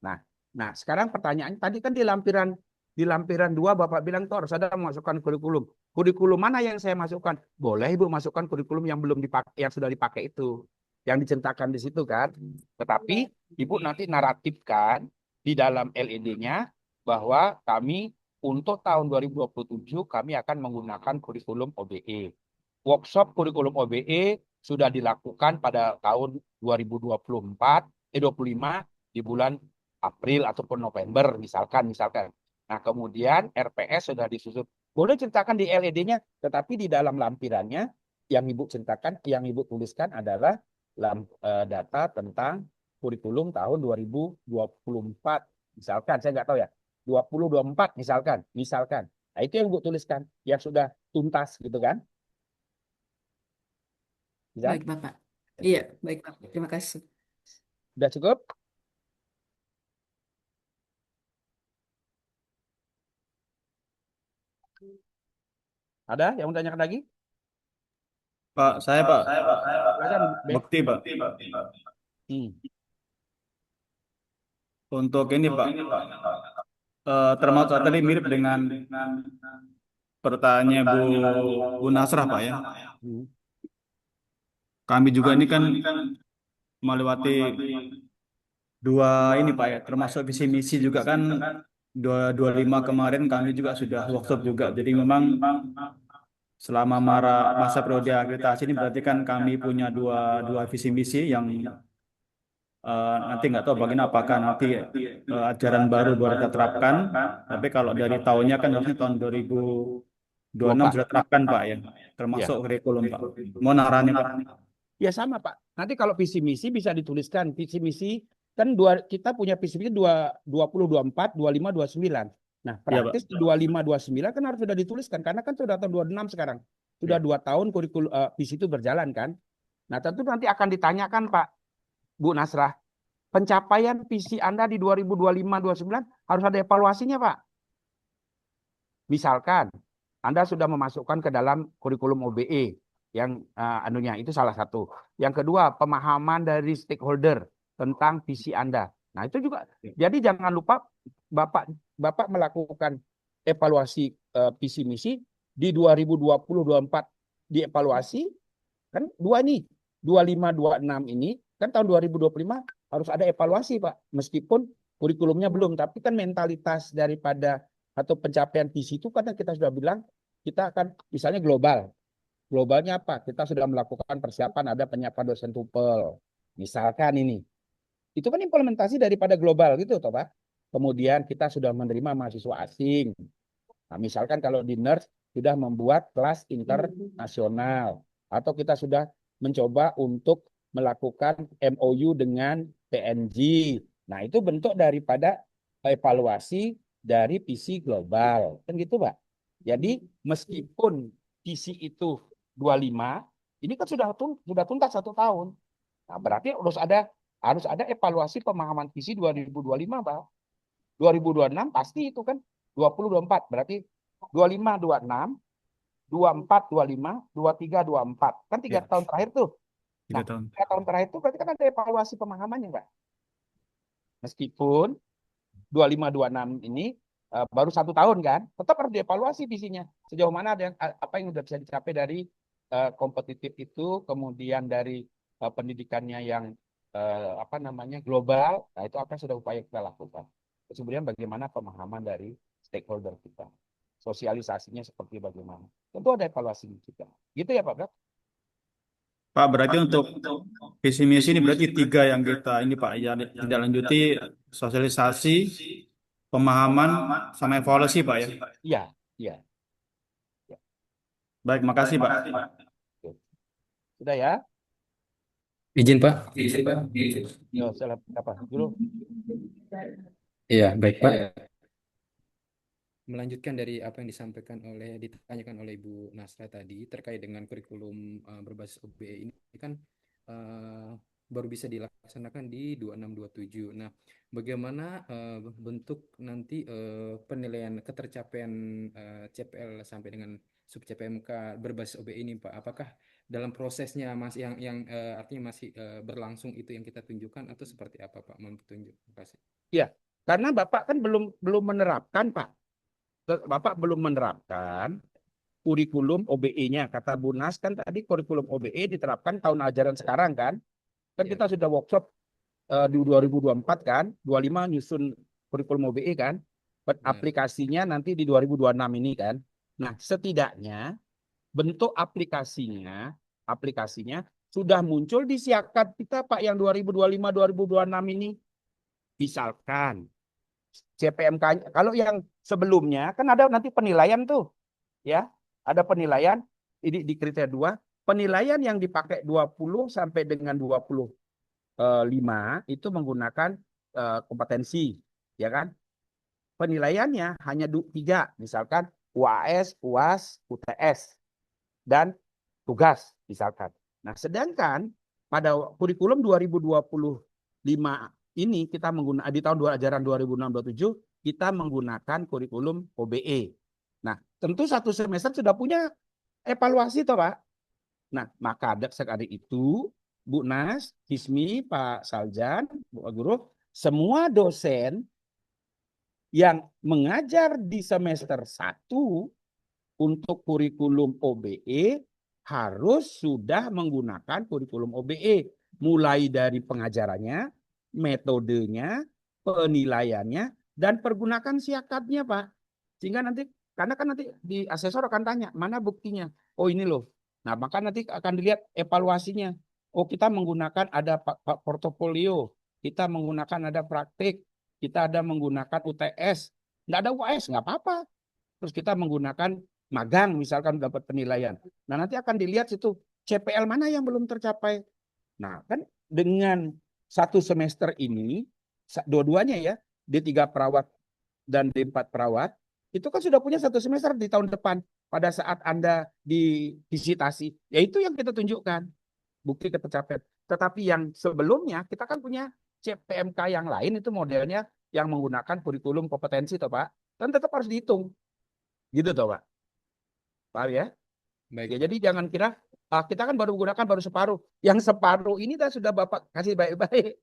Nah, sekarang pertanyaannya tadi kan di lampiran 2 Bapak bilang tuh harus ada memasukkan kurikulum. Kurikulum mana yang saya masukkan? Boleh Ibu masukkan kurikulum yang belum dipakai, yang sudah dipakai itu. yang diceritakan di situ kan. Tetapi Ibu nanti naratifkan di dalam LED-nya bahwa kami untuk tahun 2027 kami akan menggunakan kurikulum OBE. Workshop kurikulum OBE sudah dilakukan pada tahun 2024, 25 di bulan April ataupun November misalkan. Nah, kemudian RPS sudah disusun. Boleh ceritakan di LED-nya, tetapi di dalam lampirannya yang Ibu ceritakan, yang Ibu tuliskan adalah data tentang kurikulum tahun 2024. Misalkan, saya nggak tahu ya, 2024 misalkan. Nah, itu yang Ibu tuliskan, yang sudah tuntas gitu kan. Bisa? Baik, Bapak. Iya, baik, Bapak. Terima kasih. Sudah cukup? Ada yang mau tanyakan lagi? Pak, saya Pak, Silakan, Beb. Bekti Pak. Hmm. Untuk ini Pak, termasuk tadi mirip dengan pertanyaan Bu Nasrah Pak ya. Hmm. Kami juga ini kan melewati dua ini Pak ya, termasuk visi misi juga kan 225 kemarin kami juga sudah workshop juga. Jadi memang selama masa periode akreditasi ini berarti kan kami punya dua visi misi yang nanti nggak tahu bagaimana apakah nanti ajaran baru kita terapkan. Tapi kalau dari tahunnya kan harusnya tahun 2026 sudah terapkan Pak ya, termasuk kurikulum Pak. Mau arahannya Pak? Ya sama Pak. Nanti kalau visi misi bisa dituliskan visi misi kan kita punya visi misi 20, 24, 25, 29. Nah, praktis di 25, 29 kan harus sudah dituliskan karena kan sudah tahun 26 sekarang. Sudah 2 tahun kurikulum visi itu berjalan kan. Nah, tentu nanti akan ditanyakan Pak Bu Nasrah, pencapaian visi Anda di 2025, 29 harus ada evaluasinya Pak. Misalkan Anda sudah memasukkan ke dalam kurikulum OBE yang anunya itu salah satu. Yang kedua, pemahaman dari stakeholder tentang visi Anda. Nah, itu juga. Jadi jangan lupa Bapak melakukan evaluasi visi misi di 2020-24 dievaluasi kan dua nih 25-26 ini kan tahun 2025 harus ada evaluasi Pak. Meskipun kurikulumnya belum, tapi kan mentalitas daripada atau pencapaian visi itu karena kita sudah bilang kita akan misalnya global. Globalnya apa? Kita sudah melakukan persiapan ada penyiapan dosen TOEFL. Misalkan ini. Itu kan implementasi daripada global gitu toh Pak. Kemudian kita sudah menerima mahasiswa asing. Nah, misalkan kalau di NERS sudah membuat kelas internasional atau kita sudah mencoba untuk melakukan MOU dengan PNG. Nah, itu bentuk daripada evaluasi dari visi global. Kan gitu, Pak. Jadi, meskipun visi itu 25, ini kan sudah tuntas 1 tahun. Nah, berarti harus ada evaluasi pemahaman visi 2025, Pak. 2026 pasti itu kan 2024 berarti 25 26 24 25 23 24 kan 3 tahun terakhir tuh. Nah, 3 tahun terakhir itu berarti kan ada evaluasi pemahamannya, Pak. Meskipun 25 26 ini baru 1 tahun kan, tetap harus dievaluasi visinya. Sejauh mana ada apa yang sudah bisa dicapai dari kompetitif itu, kemudian dari pendidikannya yang global. Nah, itu apa yang sudah upaya kita lakukan. Kemudian bagaimana pemahaman dari stakeholder kita. Sosialisasinya seperti bagaimana. Tentu ada evaluasi kita. Gitu ya Pak Brak? Pak, berarti untuk visi misi ini berarti 3 yang kita ini Pak, ya tidak lanjuti sosialisasi, pemahaman, sama evaluasi Pak ya. Iya, iya. Baik, makasih Pak. Sudah ya? Izin Pak. Yo, salah apa dulu? Iya, baik Pak. Melanjutkan dari apa yang ditanyakan oleh Ibu Nasra tadi terkait dengan kurikulum berbasis OBE ini kan baru bisa dilaksanakan di 2627. Nah, bagaimana bentuk nanti penilaian ketercapaian CPL sampai dengan sub CPMK berbasis OBE ini Pak? Apakah dalam prosesnya yang artinya masih berlangsung itu yang kita tunjukkan atau seperti apa Pak? Mohon petunjuk. Terima kasih. Iya, karena Bapak kan belum menerapkan Pak. Bapak belum menerapkan kurikulum OBE-nya. Kata Bu Nas kan tadi kurikulum OBE diterapkan tahun ajaran sekarang kan. Kan Ya, kita sudah workshop di 2024 kan, 25 nyusun kurikulum OBE kan, benar. aplikasinya nanti di 2026 ini kan. Nah, setidaknya bentuk aplikasinya sudah muncul di siakat kita Pak yang 2025-2026 ini. Misalkan CPMK, kalau yang sebelumnya kan ada nanti penilaian tuh, ya. Ada penilaian ini di kriteria 2, penilaian yang dipakai 20 sampai dengan 25 itu menggunakan kompetensi, ya kan? Penilaiannya hanya 3, misalkan UAS, UAS, UTS, dan tugas, misalkan. Nah, sedangkan pada kurikulum 2025 ini kita menggunakan di tahun ajaran 2026-27 kita menggunakan kurikulum OBE. Nah, tentu satu semester sudah punya evaluasi toh, Pak. Nah, maka sekali itu Bu Nas, Hismi, Pak Saljan, Bu Guru, semua dosen yang mengajar di semester 1 untuk kurikulum OBE harus sudah menggunakan kurikulum OBE. Mulai dari pengajarannya, metodenya, penilaiannya, dan pergunakan siakatnya, Pak. Sehingga nanti, karena kan nanti di asesor akan tanya, mana buktinya? Oh ini loh. Nah, maka nanti akan dilihat evaluasinya. Oh kita menggunakan ada portofolio, kita menggunakan ada praktik, kita ada menggunakan UTS. Nggak ada UAS, nggak apa-apa. Terus kita menggunakan magang, misalkan dapat penilaian. Nah, nanti akan dilihat situ CPL mana yang belum tercapai. Nah, kan dengan satu semester ini, dua-duanya ya, D3 perawat dan D4 perawat, itu kan sudah punya satu semester di tahun depan. Pada saat Anda divisitasi, ya itu yang kita tunjukkan, bukti ketercapaian. Tetapi yang sebelumnya, kita kan punya CPMK yang lain, itu modelnya yang menggunakan kurikulum kompetensi, toh Pak. Dan tetap harus dihitung. Gitu toh Pak. Paham ya? Baik, Ya Pak. jadi jangan kira kita kan baru menggunakan baru separuh. Yang separuh ini sudah Bapak kasih baik-baik.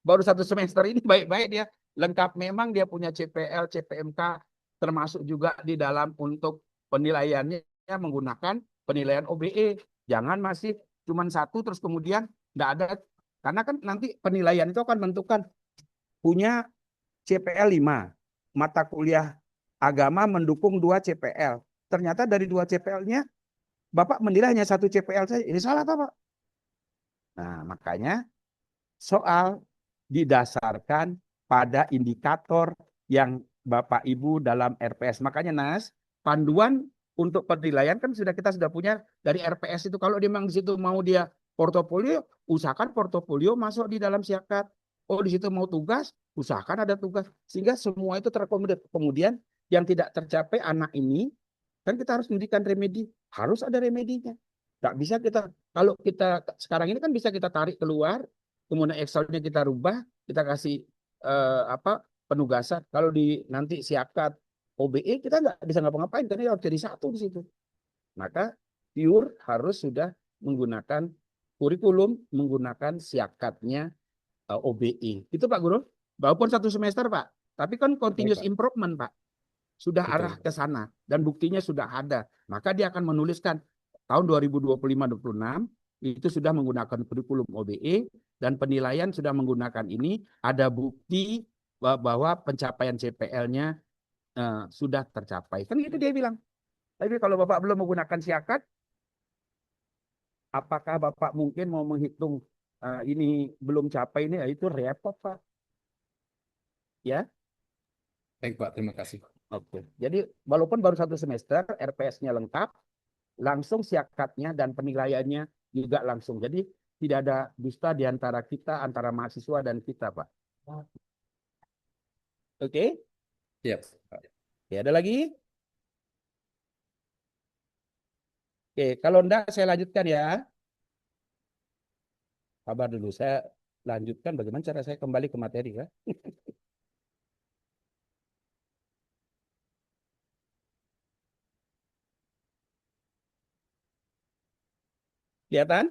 Baru satu semester ini baik-baik dia. Lengkap memang dia punya CPL, CPMK, termasuk juga di dalam untuk penilaiannya menggunakan penilaian OBE. Jangan masih cuma satu terus kemudian enggak ada. Karena kan nanti penilaian itu akan menentukan punya CPL 5. Mata kuliah agama mendukung 2 CPL. Ternyata dari 2 CPL-nya Bapak menilai hanya 1 CPL saja. Ini salah Pak. Nah, makanya soal didasarkan pada indikator yang Bapak Ibu dalam RPS. Makanya Nas, panduan untuk penilaian kan kita sudah punya dari RPS itu. Kalau dia memang di situ mau dia portofolio, usahakan portofolio masuk di dalam siakat. Oh, di situ mau tugas, usahakan ada tugas. Sehingga semua itu terakomodir. Kemudian yang tidak tercapai anak ini, kan kita harus memberikan remedi. Harus ada remedinya. Nggak bisa kalau kita sekarang ini kan bisa kita tarik keluar, kemudian Excel-nya kita rubah, kita kasih penugasan. Kalau di nanti siakat OBE kita nggak bisa ngapa-ngapain karena harus jadi satu di situ. Maka pure harus sudah menggunakan kurikulum, menggunakan siakatnya OBE. Itu Pak Guru. Walaupun satu semester Pak, tapi kan Baik, continuous Pak. improvement Pak. Sudah arah Betul. ke sana dan buktinya sudah ada. Maka dia akan menuliskan tahun 2025-26 itu sudah menggunakan kurikulum OBE dan penilaian sudah menggunakan ini, ada bukti bahwa pencapaian CPL-nya sudah tercapai. Kan itu dia bilang. Tapi kalau Bapak belum menggunakan siakat, apakah Bapak mungkin mau menghitung ini belum capai ini? Itu repot Pak. Ya. Baik, Pak. Terima kasih. Oke. Jadi walaupun baru satu semester, RPS-nya lengkap, langsung siakatnya dan penilaiannya juga langsung. Jadi tidak ada dusta di antara kita, antara mahasiswa dan kita, Pak. Oke? Siap, Pak. Ya, ada lagi? Oke, kalau enggak saya lanjutkan ya. Sabar dulu, saya lanjutkan bagaimana cara saya kembali ke materi ya. Kelihatan?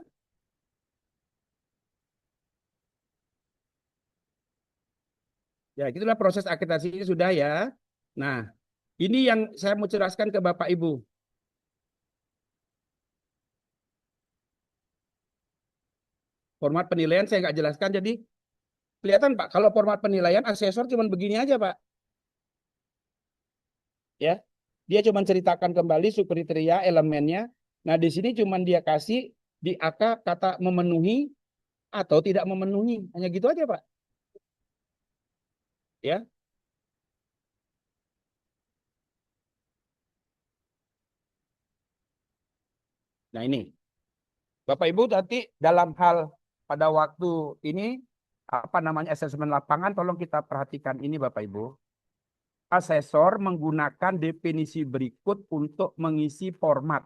Ya, itulah proses akreditasi ini sudah ya. Nah, ini yang saya mau jelaskan ke Bapak Ibu. Format penilaian saya nggak jelaskan, jadi kelihatan Pak, kalau format penilaian asesor cuma begini aja Pak. Ya, dia cuma ceritakan kembali subkriteria elemennya. Nah di sini cuma dia kasih di AK kata memenuhi atau tidak memenuhi, hanya gitu aja Pak. Ya, nah ini Bapak Ibu nanti dalam hal pada waktu ini apa namanya asesmen lapangan, tolong kita perhatikan ini Bapak Ibu. Asesor menggunakan definisi berikut untuk mengisi format.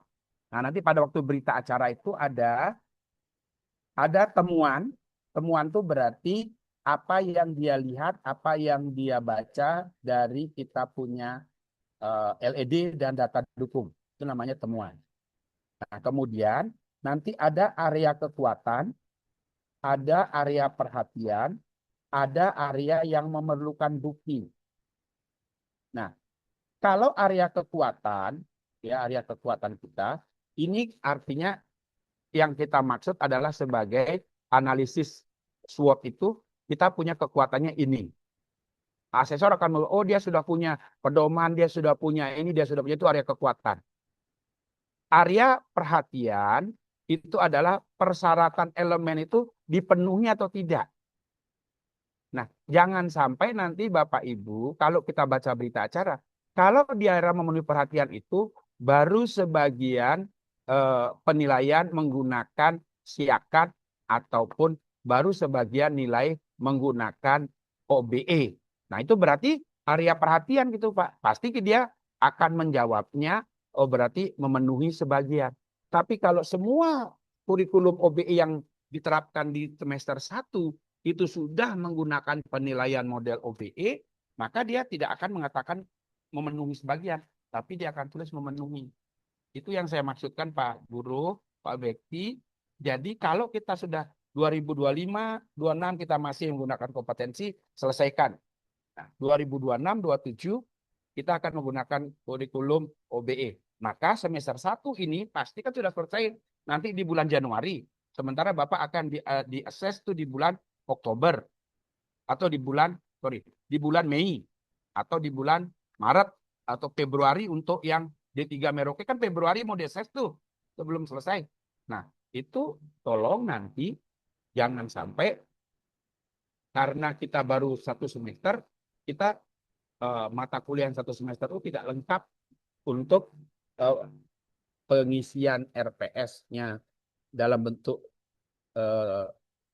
Nah, nanti pada waktu berita acara itu ada temuan. Temuan itu berarti apa yang dia lihat, apa yang dia baca dari kita punya LED dan data dukung. Itu namanya temuan. Nah, kemudian nanti ada area kekuatan, ada area perhatian, ada area yang memerlukan bukti. Nah, kalau area kekuatan, ya area kekuatan kita, ini artinya yang kita maksud adalah sebagai analisis SWOT itu kita punya kekuatannya ini. Asesor akan oh dia sudah punya pedoman, dia sudah punya ini, dia sudah punya itu area kekuatan. Area perhatian itu adalah persyaratan elemen itu dipenuhi atau tidak. Nah, jangan sampai nanti Bapak Ibu kalau kita baca berita acara, kalau di area memenuhi perhatian itu baru sebagian penilaian menggunakan siakat ataupun baru sebagian nilai menggunakan OBE. Nah, itu berarti area perhatian gitu, Pak. Pasti dia akan menjawabnya, oh berarti memenuhi sebagian. Tapi kalau semua kurikulum OBE yang diterapkan di semester 1 itu sudah menggunakan penilaian model OBE, maka dia tidak akan mengatakan memenuhi sebagian, tapi dia akan tulis memenuhi. Itu yang saya maksudkan Pak Guru, Pak Bekti. Jadi kalau kita sudah 2025, 26 kita masih menggunakan kompetensi, selesaikan. Nah, 2026, 27 kita akan menggunakan kurikulum OBE. Maka semester 1 ini pasti kan sudah selesai nanti di bulan Januari. Sementara Bapak akan di assess itu di bulan Oktober atau di bulan Mei atau di bulan Maret atau Februari untuk yang D3 Merauke kan Februari mau diassess tuh sebelum selesai. Nah, itu tolong nanti jangan sampai karena kita baru 1 semester kita mata kuliah yang 1 semester itu tidak lengkap untuk pengisian RPS-nya dalam bentuk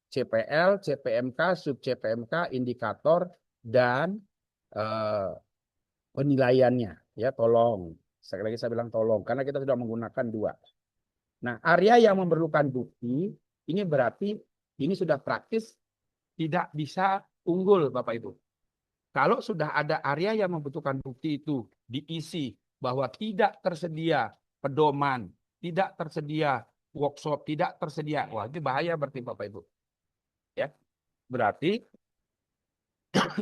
CPL, CPMK, sub CPMK, indikator dan penilaiannya. Ya, tolong. Sekali lagi saya bilang tolong karena kita sudah menggunakan 2. Nah, area yang memerlukan bukti ini berarti ini sudah praktis tidak bisa unggul Bapak Ibu. Kalau sudah ada area yang membutuhkan bukti itu diisi bahwa tidak tersedia pedoman, tidak tersedia workshop, tidak tersedia. Wah, itu bahaya berarti Bapak Ibu. Ya. Berarti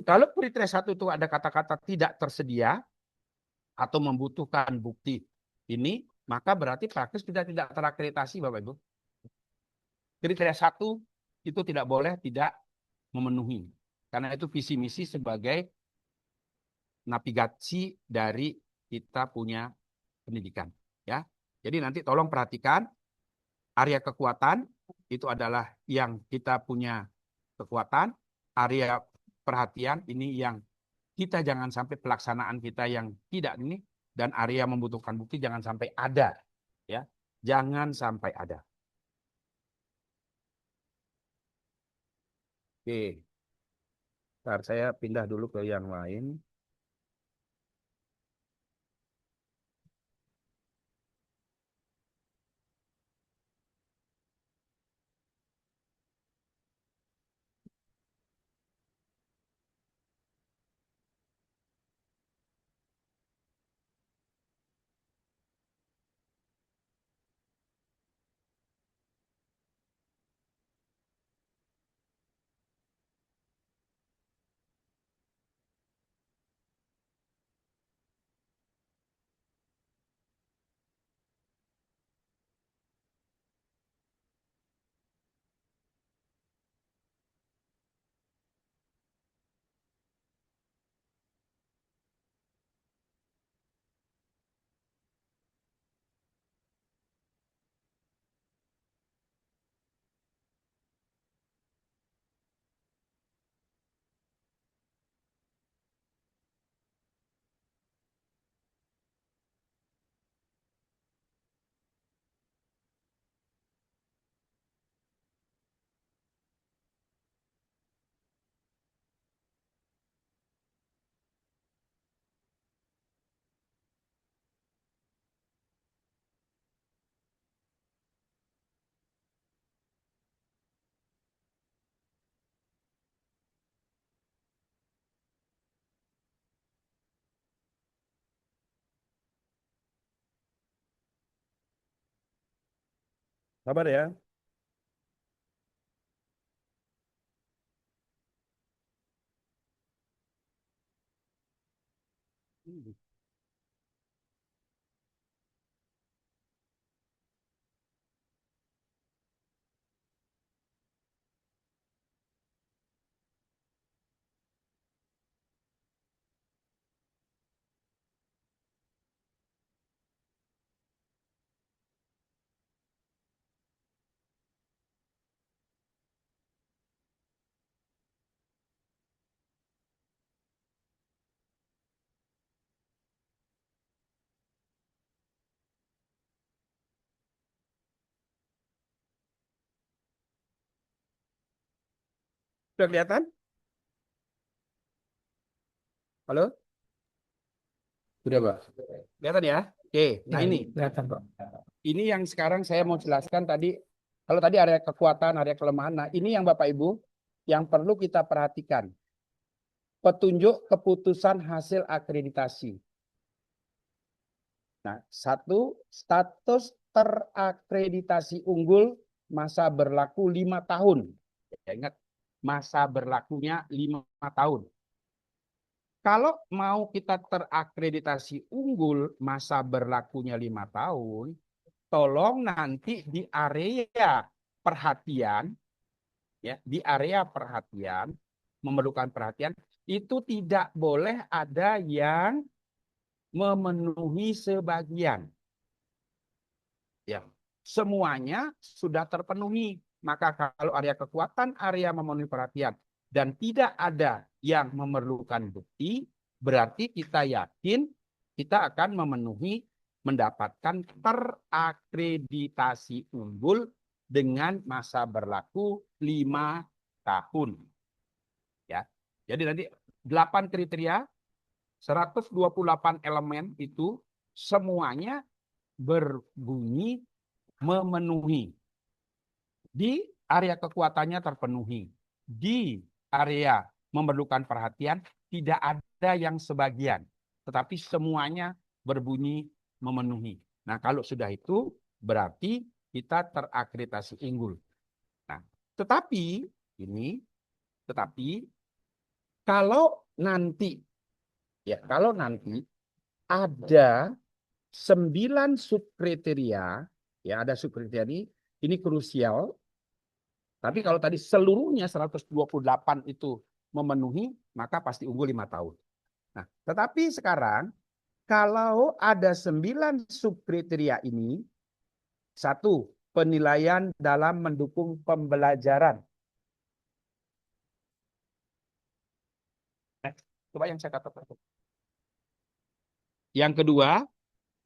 kalau kriteria 1 itu ada kata-kata tidak tersedia atau membutuhkan bukti ini, maka berarti praktis kita tidak terakreditasi Bapak Ibu. Kriteria 1 itu tidak boleh tidak memenuhi. Karena itu visi misi sebagai navigasi dari kita punya pendidikan. Ya, jadi nanti tolong perhatikan area kekuatan itu adalah yang kita punya kekuatan, area perhatian ini yang kita jangan sampai pelaksanaan kita yang tidak ini, dan area membutuhkan bukti jangan sampai ada. Ya, jangan sampai ada. Oke, ntar saya pindah dulu ke yang lain. Sabar ya. Sudah kelihatan? Halo? Sudah, Pak. Kelihatan ya? Oke, nah Ya, ini. kelihatan kok. Ini yang sekarang saya mau jelaskan tadi. Kalau tadi area kekuatan, area kelemahan. Nah, ini yang Bapak Ibu yang perlu kita perhatikan. Petunjuk keputusan hasil akreditasi. Nah, satu, status terakreditasi unggul masa berlaku 5 tahun. Ya, ingat, masa berlakunya 5 tahun. Kalau mau kita terakreditasi unggul, masa berlakunya 5 tahun, tolong nanti di area perhatian, ya, di area perhatian, memerlukan perhatian, itu tidak boleh ada yang memenuhi sebagian. Ya, semuanya sudah terpenuhi. Maka kalau area kekuatan, area memenuhi perhatian, dan tidak ada yang memerlukan bukti, berarti kita yakin kita akan memenuhi, mendapatkan terakreditasi unggul dengan masa berlaku 5 tahun. Ya. Jadi nanti 8 kriteria, 128 elemen itu semuanya berbunyi memenuhi. Di area kekuatannya terpenuhi. Di area memerlukan perhatian tidak ada yang sebagian, tetapi semuanya berbunyi memenuhi. Nah, kalau sudah itu berarti kita terakreditasi unggul. Nah, tetapi kalau nanti ada 9 subkriteria, ya ada subkriteria ini krusial. Tapi kalau tadi seluruhnya 128 itu memenuhi, maka pasti unggul 5 tahun. Nah, tetapi sekarang kalau ada 9 subkriteria ini, satu, penilaian dalam mendukung pembelajaran. Coba yang saya katakan. Yang kedua,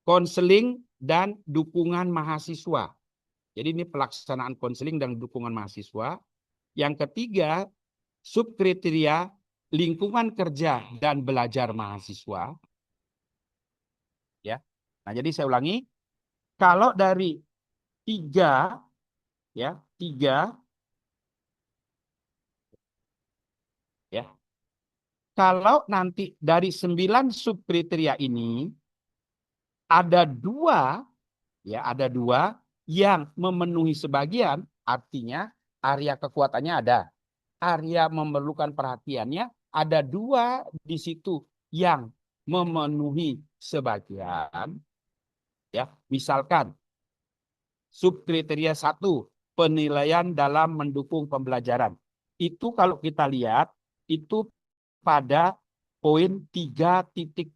konseling dan dukungan mahasiswa. Jadi ini pelaksanaan konseling dan dukungan mahasiswa. Yang ketiga, subkriteria lingkungan kerja dan belajar mahasiswa. Ya. Nah, jadi saya ulangi, kalau dari tiga ya, kalau nanti dari 9 subkriteria ini ada dua yang memenuhi sebagian, artinya area kekuatannya ada. Area memerlukan perhatiannya ada dua di situ yang memenuhi sebagian. Ya, misalkan subkriteria 1, penilaian dalam mendukung pembelajaran. Itu kalau kita lihat itu pada poin 3.2.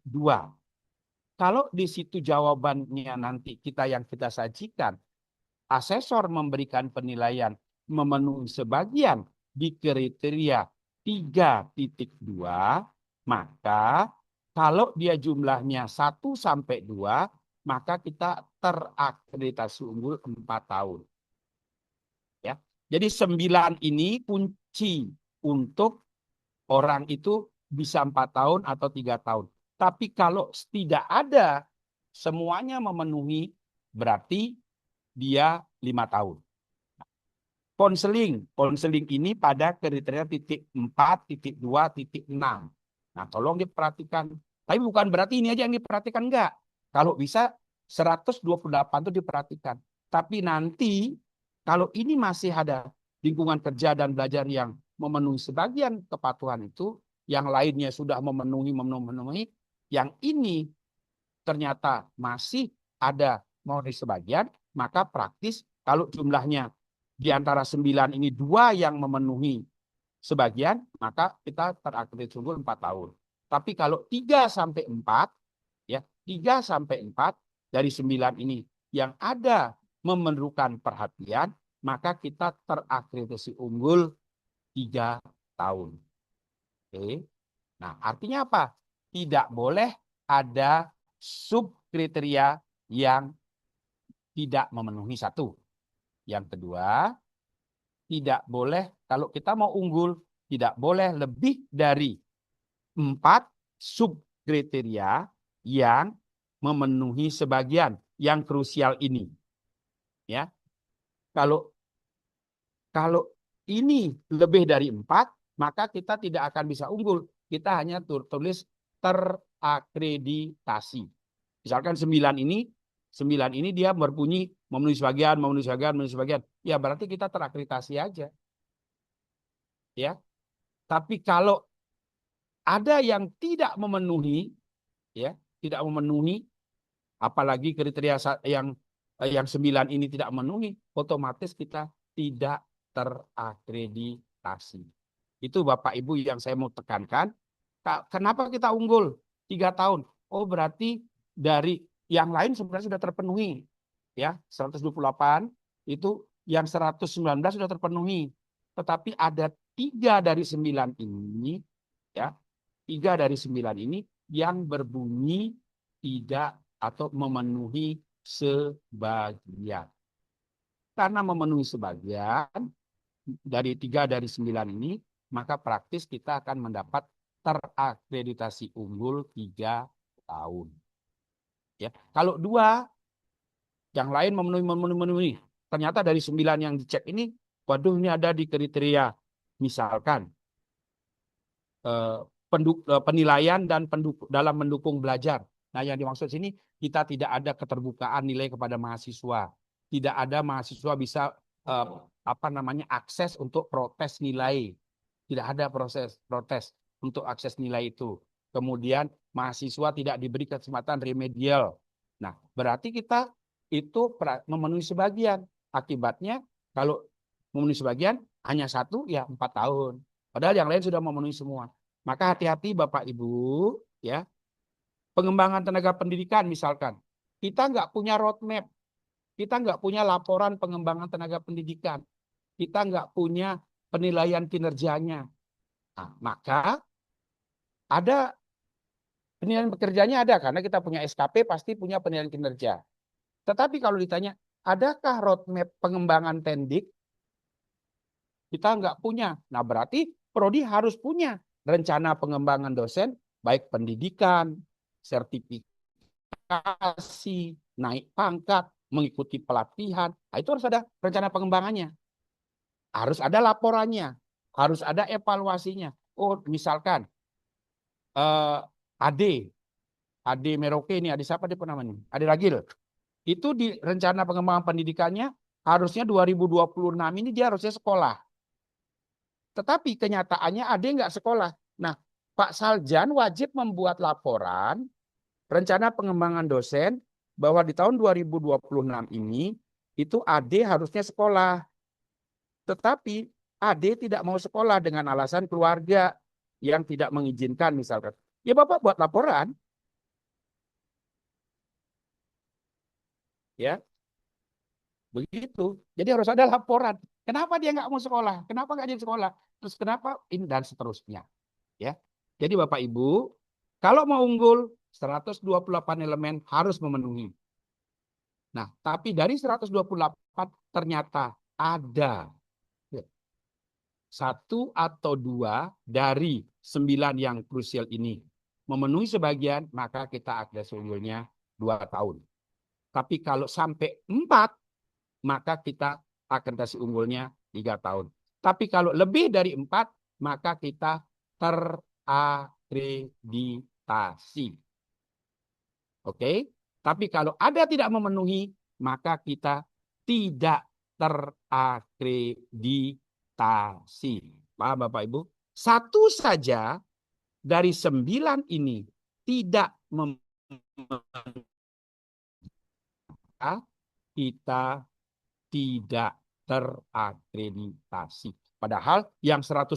Kalau di situ jawabannya nanti yang kita sajikan, asesor memberikan penilaian memenuhi sebagian di kriteria 3.2, maka kalau dia jumlahnya 1 sampai 2, maka kita terakreditasi unggul 4 tahun. Ya. Jadi 9 ini kunci untuk orang itu bisa 4 tahun atau 3 tahun. Tapi kalau tidak ada semuanya memenuhi, berarti dia 5 tahun. Konseling ini pada kriteria 4.2.6. Nah, tolong diperhatikan. Tapi bukan berarti ini aja yang diperhatikan, enggak. Kalau bisa 128 itu diperhatikan. Tapi nanti Kalau ini masih ada lingkungan kerja dan belajar yang memenuhi sebagian kepatuhan itu, yang lainnya sudah memenuhi, yang ini ternyata masih ada memenuhi sebagian, maka praktis kalau jumlahnya di antara 9 ini 2 yang memenuhi sebagian, maka kita terakreditasi unggul 4 tahun. Tapi kalau 3 sampai 4, ya, 3 sampai 4 dari 9 ini yang ada memerlukan perhatian, maka kita terakreditasi unggul 3 tahun. Oke. Nah, artinya apa? Tidak boleh ada subkriteria yang tidak memenuhi satu. Yang kedua, tidak boleh, kalau kita mau unggul, tidak boleh lebih dari 4 subkriteria yang memenuhi sebagian yang krusial ini. Ya, kalau ini lebih dari 4, maka kita tidak akan bisa unggul. Kita hanya tulis terakreditasi. Misalkan 9 ini dia berbunyi memenuhi sebagian. Ya berarti kita terakreditasi aja. Ya. Tapi kalau ada yang tidak memenuhi, ya, tidak memenuhi, apalagi kriteria yang 9 ini tidak memenuhi, otomatis kita tidak terakreditasi. Itu Bapak Ibu yang saya mau tekankan. Kenapa kita unggul 3 tahun? Oh berarti dari yang lain sebenarnya sudah terpenuhi. Ya, 128 itu yang 119 sudah terpenuhi. Tetapi ada 3 dari 9 ini, ya, 3 dari 9 ini yang berbunyi tidak atau memenuhi sebagian. Karena memenuhi sebagian dari 3 dari 9 ini, maka praktis kita akan mendapat terakreditasi unggul 3 tahun. Ya, kalau 2 yang lain memenuhi. Ternyata dari 9 yang dicek ini, waduh ini ada di kriteria misalkan penilaian dan dalam mendukung belajar. Nah, yang dimaksud sini kita tidak ada keterbukaan nilai kepada mahasiswa. Tidak ada mahasiswa bisa akses untuk protes nilai. Tidak ada proses protes untuk akses nilai itu. Kemudian mahasiswa tidak diberi kesempatan remedial. Nah, berarti kita itu memenuhi sebagian. Akibatnya kalau memenuhi sebagian hanya 1 ya 4 tahun. Padahal yang lain sudah memenuhi semua. Maka hati-hati Bapak Ibu, ya. Pengembangan tenaga pendidikan misalkan. Kita nggak punya roadmap. Kita nggak punya laporan pengembangan tenaga pendidikan. Kita nggak punya penilaian kinerjanya. Nah, maka ada penilaian pekerjaannya ada karena kita punya SKP pasti punya penilaian kinerja. Tetapi kalau ditanya, adakah roadmap pengembangan tendik? Kita nggak punya. Nah, berarti Prodi harus punya rencana pengembangan dosen, baik pendidikan, sertifikasi, naik pangkat, mengikuti pelatihan. Nah, itu harus ada rencana pengembangannya. Harus ada laporannya, harus ada evaluasinya. Oh, misalkan Ade Merauke ini, Ade siapa dia namanya? Ade Ragil. Itu di rencana pengembangan pendidikannya harusnya 2026 ini dia harusnya sekolah. Tetapi kenyataannya Ade nggak sekolah. Nah, Pak Saljan wajib membuat laporan rencana pengembangan dosen bahwa di tahun 2026 ini itu Ade harusnya sekolah. Tetapi Ade tidak mau sekolah dengan alasan keluarga yang tidak mengizinkan misalkan. Ya Bapak buat laporan. Ya, begitu. Jadi harus ada laporan. Kenapa dia nggak mau sekolah? Kenapa nggak jadi sekolah? Terus kenapa? Ini dan seterusnya. Ya. Jadi Bapak Ibu, kalau mau unggul 128 elemen harus memenuhi. Nah, tapi dari 128 ternyata ada 1 atau 2 dari 9 yang krusial ini memenuhi sebagian, maka kita akreditasi unggulnya 2 tahun. Tapi kalau sampai 4, maka kita akreditasi unggulnya 3 tahun. Tapi kalau lebih dari 4, maka kita terakreditasi. Oke? Tapi kalau ada tidak memenuhi, maka kita tidak terakreditasi. Paham Bapak Ibu? Satu saja dari 9 ini tidak kita tidak terakreditasi. Padahal yang 119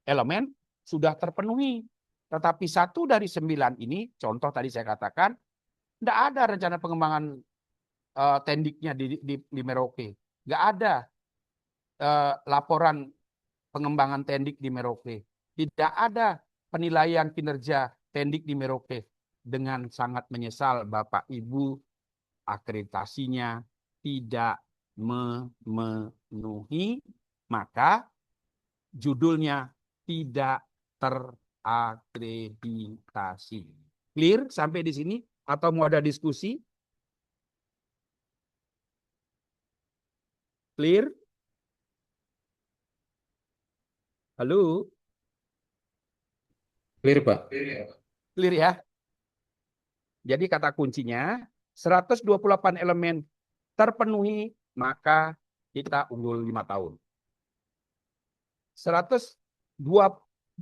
elemen sudah terpenuhi. Tetapi satu dari 9 ini, contoh tadi saya katakan, tidak ada rencana pengembangan tendiknya di Merauke. Nggak ada laporan pengembangan tendik di Merauke. Tidak ada penilaian kinerja tendik di Merauke. Dengan sangat menyesal Bapak Ibu, akreditasinya tidak memenuhi, maka judulnya tidak terakreditasi. Clear sampai di sini? Atau mau ada diskusi? Clear? Halo? Clear, Pak. Clear ya? Jadi kata kuncinya 128 elemen terpenuhi, maka kita unggul 5 tahun. 127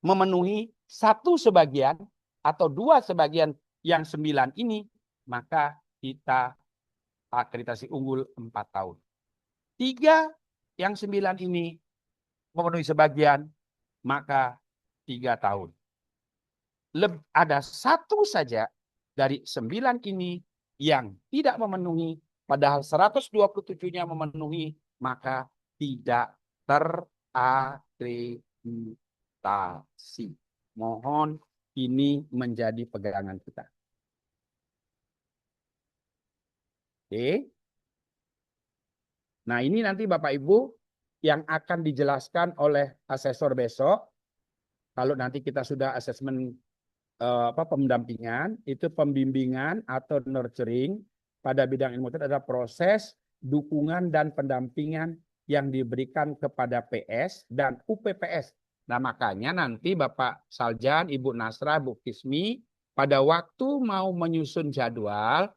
memenuhi satu sebagian atau 2 sebagian yang 9 ini, maka kita akreditasi unggul 4 tahun. 3 yang 9 ini memenuhi sebagian, maka 3 tahun. Ada satu saja dari 9 ini yang tidak memenuhi, padahal 127-nya memenuhi, maka tidak terakreditasi. Mohon ini menjadi pegangan kita. Oke. Nah, ini nanti Bapak Ibu yang akan dijelaskan oleh asesor besok. Kalau nanti kita sudah asesmen pendampingan, itu pembimbingan atau nurturing pada bidang ilmu itu adalah proses dukungan dan pendampingan yang diberikan kepada PS dan UPPS. Nah, makanya nanti Bapak Saljan, Ibu Nasra, Bu Kismi, pada waktu mau menyusun jadwal,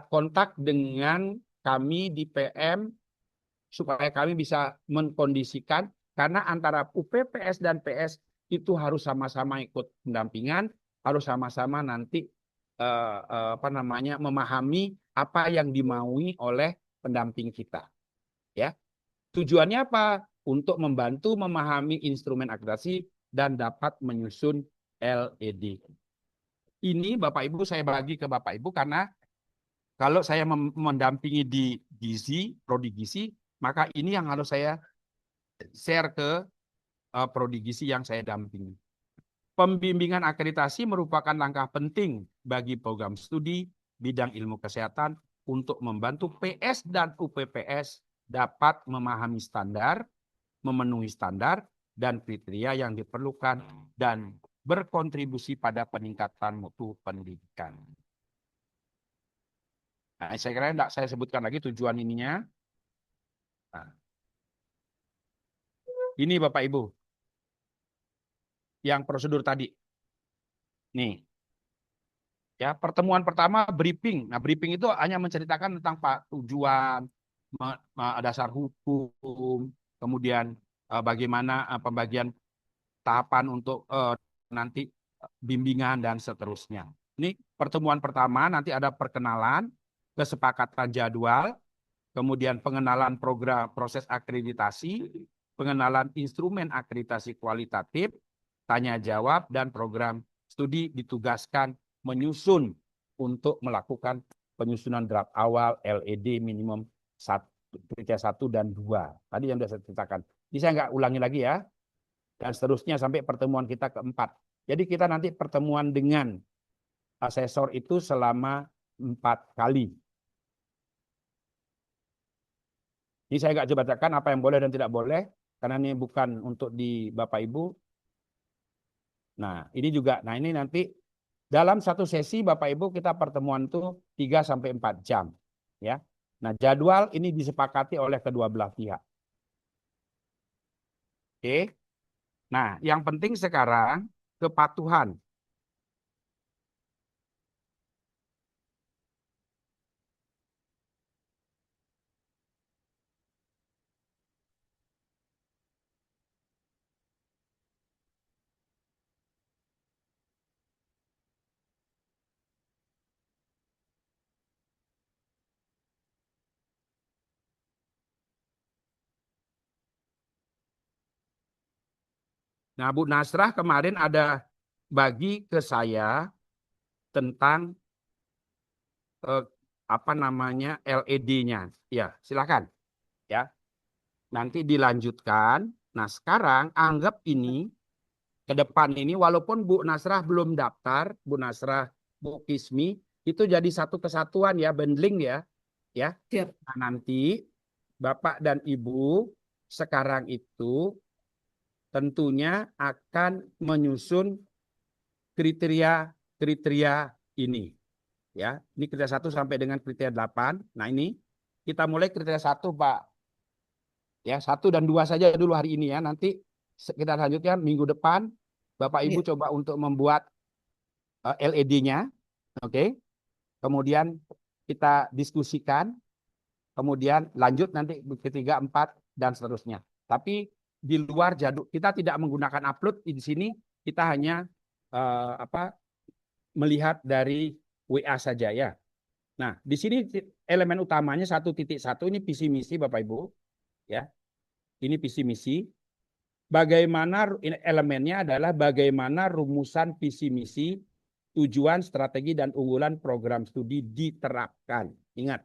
kontak dengan kami di PM supaya kami bisa mengkondisikan, karena antara UPPS dan PS itu harus sama-sama ikut pendampingan, harus sama-sama nanti memahami apa yang dimaui oleh pendamping kita. Ya, tujuannya apa? Untuk membantu memahami instrumen akreditasi dan dapat menyusun LED. Ini Bapak Ibu saya bagi ke Bapak Ibu karena kalau saya mendampingi di gizi, prodi gizi, maka ini yang harus saya share ke prodi gizi yang saya dampingi. Pembimbingan akreditasi merupakan langkah penting bagi program studi bidang ilmu kesehatan untuk membantu PS dan UPPS dapat memahami standar, memenuhi standar dan kriteria yang diperlukan dan berkontribusi pada peningkatan mutu pendidikan. Nah, saya kira tidak saya sebutkan lagi tujuan ininya. Nah, ini Bapak Ibu, yang prosedur tadi. Nih, ya pertemuan pertama briefing. Nah, briefing itu hanya menceritakan tentang tujuan, dasar hukum, kemudian bagaimana pembagian tahapan untuk nanti bimbingan dan seterusnya. Ini pertemuan pertama, nanti ada perkenalan, kesepakatan jadwal, kemudian pengenalan program proses akreditasi, pengenalan instrumen akreditasi kualitatif, tanya jawab, dan program studi ditugaskan menyusun untuk melakukan penyusunan draft awal LED minimum 1 dan 2. Tadi yang sudah saya ceritakan. Ini saya nggak ulangi lagi ya. Dan seterusnya sampai pertemuan kita keempat. Jadi kita nanti pertemuan dengan asesor itu selama 4 kali. Ini saya nggak coba bacakan apa yang boleh dan tidak boleh, karena ini bukan untuk di Bapak Ibu. Nah, ini juga. Nah, ini nanti dalam satu sesi Bapak Ibu kita pertemuan itu 3 sampai 4 jam. Ya. Nah, jadwal ini disepakati oleh kedua belah pihak. Oke. Nah, yang penting sekarang kepatuhan. Nah, Bu Nasrah kemarin ada bagi ke saya tentang apa namanya LED-nya. Ya, silakan. Ya, nanti dilanjutkan. Nah, sekarang anggap ini ke depan ini, walaupun Bu Nasrah belum daftar, Bu Nasrah, Bu Kismi, itu jadi satu kesatuan ya, bundling ya. Ya. Siap. Nah, nanti Bapak dan Ibu sekarang itu tentunya akan menyusun kriteria ini. Ya, ini kriteria 1 sampai dengan kriteria 8. Nah, ini kita mulai kriteria 1, Pak. Ya, 1 dan 2 saja dulu hari ini ya. Nanti kita lanjutkan minggu depan. Bapak Ibu Iya. coba untuk membuat LED-nya. Oke. Kemudian kita diskusikan. Kemudian lanjut nanti ketiga, 4, dan seterusnya. Tapi di luar jadwal, kita tidak menggunakan upload di sini. Kita hanya melihat dari WA saja ya. Nah, di sini elemen utamanya 1.1 ini visi misi Bapak Ibu. Ya, ini visi misi. Bagaimana elemennya adalah bagaimana rumusan visi misi, tujuan, strategi, dan unggulan program studi diterapkan. Ingat,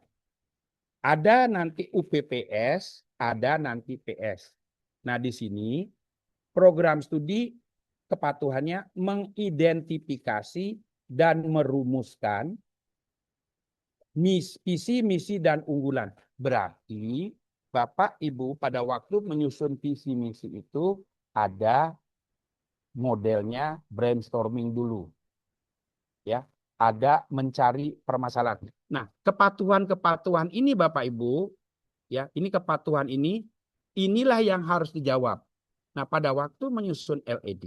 ada nanti UPPS, ada nanti PS. Nah, di sini program studi kepatuhannya mengidentifikasi dan merumuskan visi, misi, dan unggulan. Berarti Bapak Ibu pada waktu menyusun visi misi itu ada modelnya brainstorming dulu. Ya, ada mencari permasalahan. Nah, kepatuhan-kepatuhan ini Bapak Ibu, ya, ini kepatuhan ini inilah yang harus dijawab. Nah, pada waktu menyusun LED,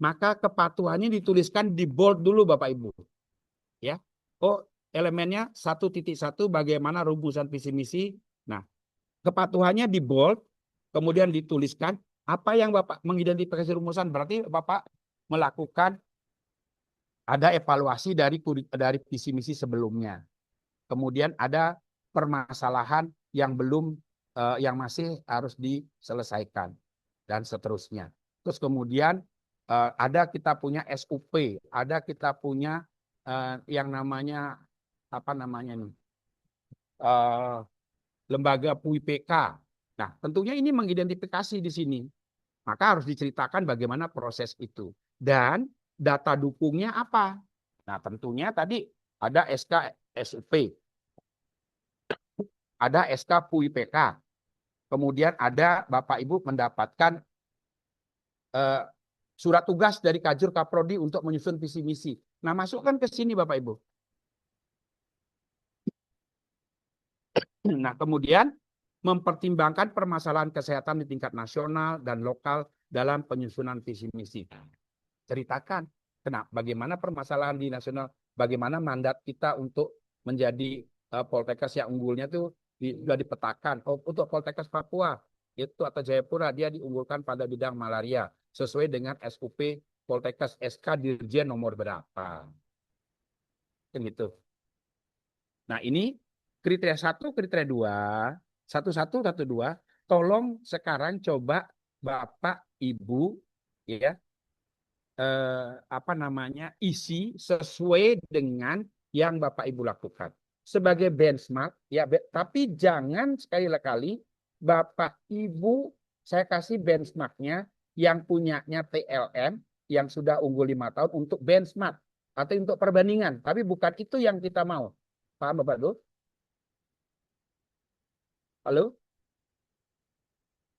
maka kepatuhannya dituliskan di bold dulu Bapak Ibu. Ya. Oh, elemennya 1.1 bagaimana rumusan visi misi. Nah, kepatuhannya di bold, kemudian dituliskan apa yang Bapak mengidentifikasi rumusan, berarti Bapak melakukan ada evaluasi dari visi misi sebelumnya. Kemudian ada permasalahan yang belum yang masih harus diselesaikan dan seterusnya. Terus kemudian ada kita punya SUP, ada kita punya yang namanya apa namanya nih lembaga PUIPK. Nah, tentunya ini mengidentifikasi di sini. Maka harus diceritakan bagaimana proses itu. Dan data dukungnya apa? Nah, tentunya tadi ada SK SUP, ada SK PUIPK. Kemudian ada Bapak Ibu mendapatkan surat tugas dari Kajur Kaprodi untuk menyusun visi misi. Nah, masukkan ke sini Bapak Ibu. Nah, kemudian mempertimbangkan permasalahan kesehatan di tingkat nasional dan lokal dalam penyusunan visi misi. Ceritakan bagaimana permasalahan di nasional, bagaimana mandat kita untuk menjadi Poltekkes yang unggulnya itu sudah dipetakan. Oh, untuk Poltekkes Papua itu atau Jayapura dia diunggulkan pada bidang malaria sesuai dengan SUP Poltekkes SK Dirjen nomor berapa. Kan gitu. Nah, ini kriteria 1, kriteria 2, 1.1, 1.2, tolong sekarang coba Bapak Ibu ya apa namanya isi sesuai dengan yang Bapak Ibu lakukan sebagai benchmark ya, tapi jangan sekali-kali Bapak Ibu saya kasih benchmarknya yang punyanya TLM yang sudah unggul 5 tahun untuk benchmark atau untuk perbandingan, tapi bukan itu yang kita mau. Paham Bapak Ibu? Halo?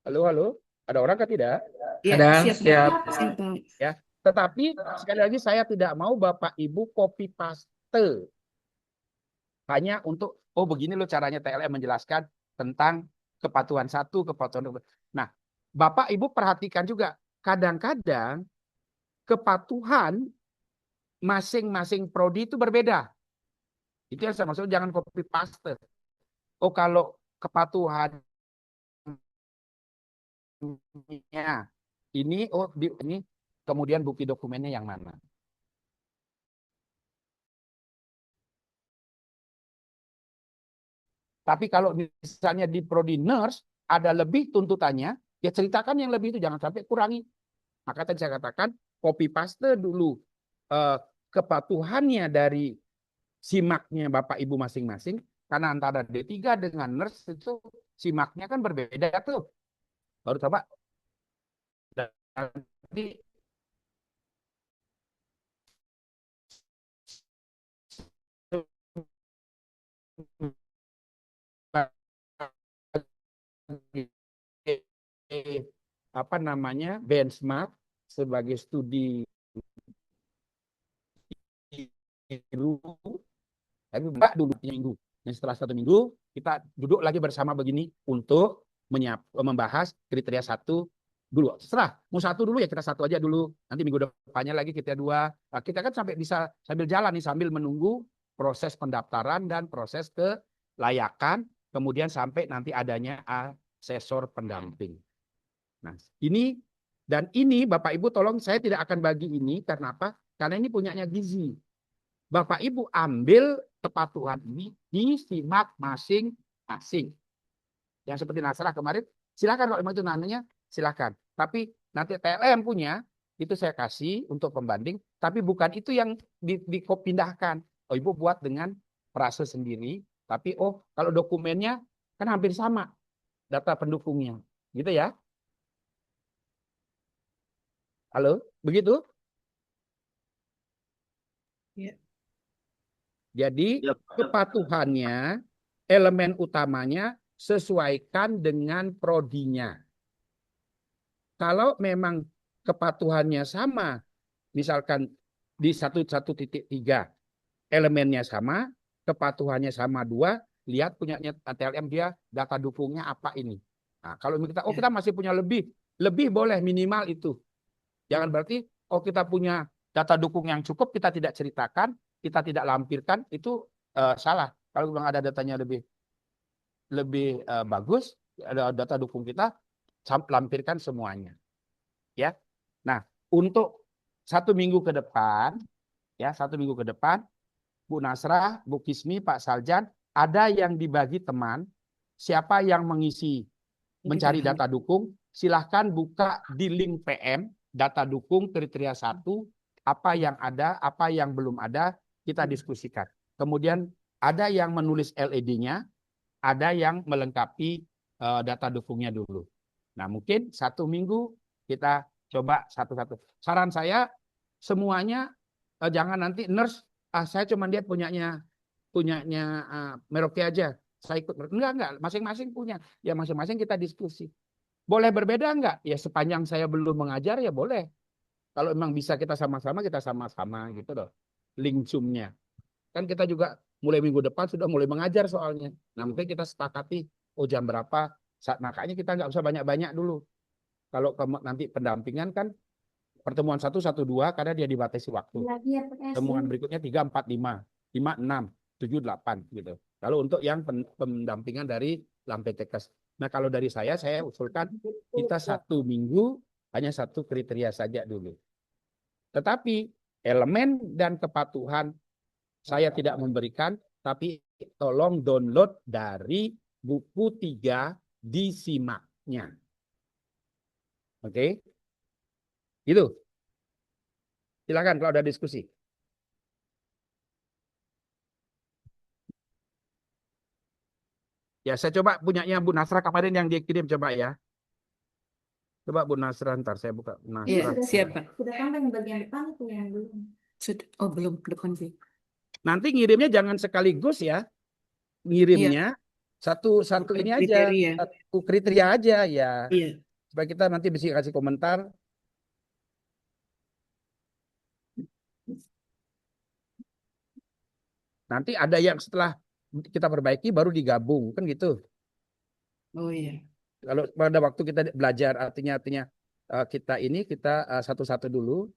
Halo, halo? Ada orang kan tidak? Ya, Ada, siap, siap. Pak. Siap, Pak. Ya, tetapi sekali lagi saya tidak mau Bapak Ibu copy paste hanya untuk begini loh caranya TLM menjelaskan tentang kepatuhan 1, kepatuhan 2. Nah, Bapak Ibu perhatikan juga kadang-kadang kepatuhan masing-masing prodi itu berbeda. Itu yang saya maksud, jangan copy paste. Oh, kalau kepatuhannya ini ini kemudian bukti dokumennya yang mana? Tapi kalau misalnya di prodi nurse ada lebih tuntutannya, ya ceritakan yang lebih itu, jangan sampai kurangi. Maka tadi saya katakan copy paste dulu kepatuhannya dari simaknya Bapak Ibu masing-masing, karena antara D3 dengan nurse itu simaknya kan berbeda tuh. Baru coba nanti apa namanya benchmark sebagai studi tapi Mbak dulu minggu. Dan setelah 1 minggu kita duduk lagi bersama begini untuk membahas kriteria 1 dulu. Setelah mau 1 dulu ya kita 1 aja dulu. Nanti minggu depannya lagi kita 2. Nah, kita kan sampai bisa sambil jalan nih sambil menunggu proses pendaftaran dan proses kelayakan, kemudian sampai nanti adanya asesor pendamping. Nah, ini dan ini Bapak Ibu tolong saya tidak akan bagi ini karena apa? Karena ini punyanya Gizi. Bapak Ibu ambil kepatuhan ini disimak masing-masing. Yang seperti Nasrah kemarin, silakan kalau memang itu namanya, silakan. Tapi nanti TLM punya, itu saya kasih untuk pembanding, tapi bukan itu yang dipindahkan. Oh, Ibu buat dengan frase sendiri, tapi kalau dokumennya kan hampir sama data pendukungnya. Gitu ya. Halo, begitu? Ya. Jadi Ya, kepatuhannya, elemen utamanya sesuaikan dengan prodinya. Kalau memang kepatuhannya sama, misalkan di 1.1.3 elemennya sama, kepatuhannya sama 2, lihat punyanya TLM dia data dukungnya apa ini. Nah, kalau kita kita masih punya lebih boleh minimal itu. Jangan berarti kita punya data dukung yang cukup kita tidak ceritakan, kita tidak lampirkan, itu salah. Kalau memang ada datanya lebih bagus, ada data dukung kita, lampirkan semuanya. Ya. Nah, untuk 1 minggu ke depan, ya 1 minggu ke depan, Bu Nasrah, Bu Kismi, Pak Saljan, ada yang dibagi teman, siapa yang mengisi mencari data dukung, silahkan buka di link PM, data dukung kriteria 1, apa yang ada, apa yang belum ada, kita diskusikan. Kemudian ada yang menulis LED-nya, ada yang melengkapi data dukungnya dulu. Nah, mungkin 1 minggu kita coba satu-satu. Saran saya semuanya jangan nanti nurse, saya cuma lihat punyanya Merauke aja. Saya ikut. Enggak, masing-masing punya. Ya masing-masing kita diskusi. Boleh berbeda enggak? Ya sepanjang saya belum mengajar ya boleh. Kalau memang bisa kita sama-sama gitu loh. Link Zoom-nya. Kan kita juga mulai minggu depan sudah mulai mengajar soalnya. Nah mungkin kita sepakati jam berapa. Makanya kita nggak usah banyak-banyak dulu. Kalau nanti pendampingan kan pertemuan 1, 1, 2 karena dia dibatasi waktu. Pertemuan berikutnya 3, 4, 5, 5, 6, 7, 8 gitu. Lalu untuk yang pendampingan dari Lampetekes. Nah kalau dari saya usulkan kita 1 minggu hanya 1 kriteria saja dulu. Tetapi elemen dan kepatuhan saya tidak memberikan, tapi tolong download dari buku 3 disimaknya. Oke? Itu. Silakan kalau ada diskusi. Ya, saya coba punyanya Bu Nasrah kemarin yang dia kirim coba ya. Coba Bu Nasrah, ntar saya buka Bu Iya, Nasrah. siapa? Sudah sampai yang bagian depan itu yang belum. Sudah. Oh, belum ke depan sih. Nanti ngirimnya jangan sekaligus ya. Ngirimnya satu ini aja, Kriteria. satu kriteria aja ya. Iya. Supaya kita nanti bisa kasih komentar. Nanti ada yang setelah kita perbaiki baru digabung, kan gitu. Oh iya. Kalau pada waktu kita belajar artinya kita satu-satu dulu.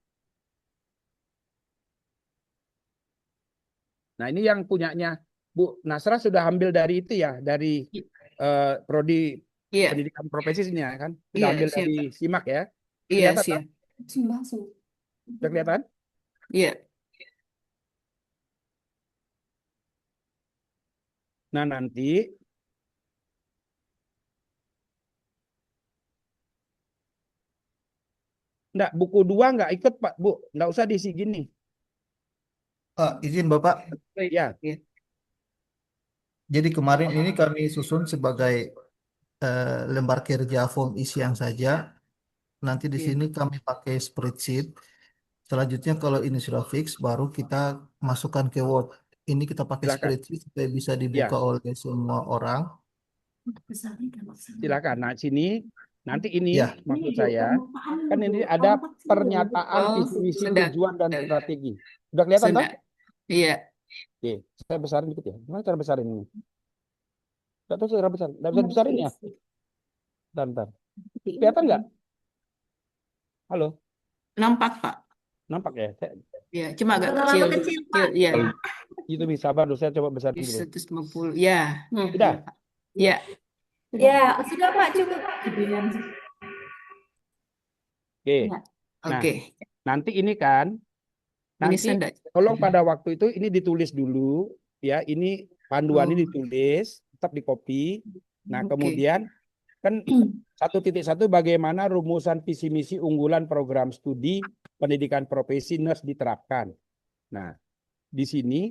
Nah, ini yang punyanya Bu Nasrah sudah ambil dari itu ya, dari prodi Iya. pendidikan profesi ini ya kan. Sudah Iya, ambil siap. dari SIMAK ya. Iya, Kelihatan siap. kan? Sudah kelihatan? Iya. Nah, nanti Enggak, buku 2 enggak ikut, Pak, Bu. Enggak usah diisi gini. Izin Bapak, Ya, jadi kemarin ini kami susun sebagai lembar kerja form isian saja. Nanti di Iya. sini kami pakai spreadsheet. Selanjutnya kalau ini sudah fix, baru kita masukkan ke Word. Ini kita pakai silakan. spreadsheet supaya bisa Ya, dibuka oleh semua orang. silakan. Nah, sini nanti ini Ya, maksud saya kan ini ada pernyataan Oh, visi misi sudah. tujuan dan strategi. Udah kelihatan toh? Sudah. Iya. Oke, saya besarin dikit ya. Gimana cara besarin ini? Enggak tahu cara besar. Enggak bisa dibesarin ya? Bentar. Kelihatan nggak? Halo, Nampak, Pak. nampak ya? Ya, cuma agak Terlalu kecil. kecil, Pak. Iya. Itu bisa sabar dulu, saya coba besarin Di dulu. 150. Ya. Udah? Ya. Ya, sudah Pak, cukup. Oke. Ya. Nah, Oke. nanti ini kan, Ini nanti sendak. tolong pada waktu itu ini ditulis dulu, ya. Ini panduan Oh. ini ditulis, tetap di copy. Nah, Oke. kemudian kan 1.1 bagaimana rumusan visi misi unggulan program studi pendidikan profesi nurse diterapkan. Nah, di sini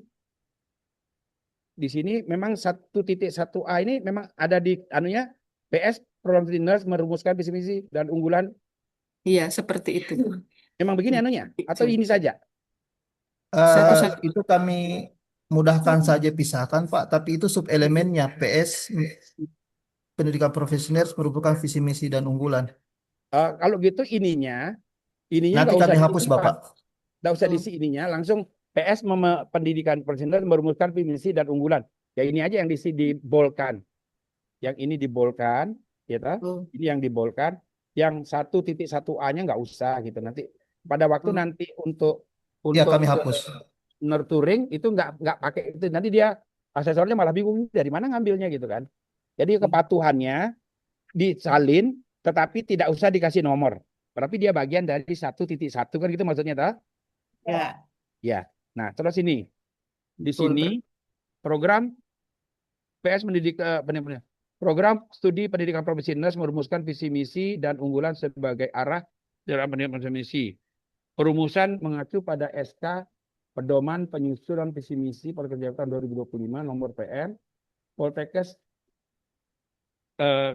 memang 1.1a ini memang ada di anunya PS program studi nurse merumuskan visi misi dan unggulan. Iya, seperti itu. Memang begini anunya atau ini saja? Satu-satu. itu kami mudahkan saja pisahkan Pak, tapi itu sub elemennya PS pendidikan profesional merupakan visi misi dan unggulan. Kalau gitu ininya Nanti nggak usah kami hapus diisi, Pak. Bapak. Nggak usah diisi ininya, langsung PS pendidikan profesional merumuskan visi misi dan unggulan. Ya ini aja yang diisi dibolkan. Yang ini dibolkan, ya toh? Oh. Ini yang dibolkan. Yang 1.1a-nya nggak usah gitu. Nanti pada waktu Oh. nanti untuk Ya, kami hapus. nurturing itu nggak pakai itu. Nanti dia asesornya malah bingung dari mana ngambilnya gitu kan. Jadi kepatuhannya disalin, tetapi tidak usah dikasih nomor. Tapi dia bagian dari 1.1 kan gitu maksudnya toh? Ya. Ya. Nah, terus ini di Betul, sini program PS program studi pendidikan profesional merumuskan visi misi dan unggulan sebagai arah dalam pendidikan misi. Perumusan mengacu pada SK Pedoman Penyusunan Visi Misi Pekerjaan tahun 2025 nomor PM Poltekkes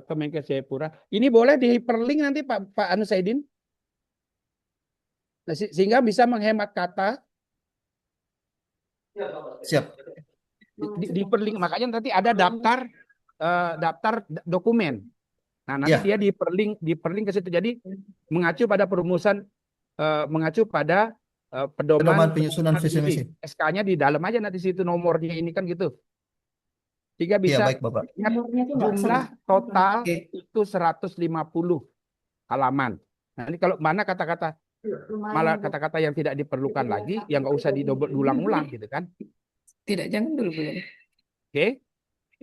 Kemenkes Jayapura. Ini boleh di hyperlink nanti Pak Anu Saidin. Nah, sehingga bisa menghemat kata. Siap. Di hyperlink, makanya nanti ada daftar dokumen. Nah, nanti dia di hyperlink ke situ. Jadi mengacu pada perumusan mengacu pada pedoman penyusunan visi misi. SK-nya di dalam aja nanti situ nomornya ini kan gitu. Sehingga Iya, bisa baik Bapak. jumlah total itu 150 halaman. Nah, ini kalau mana kata-kata malah kata-kata yang tidak diperlukan lagi, yang nggak usah diulang-ulang gitu kan. Tidak, jangan dulu. Oke.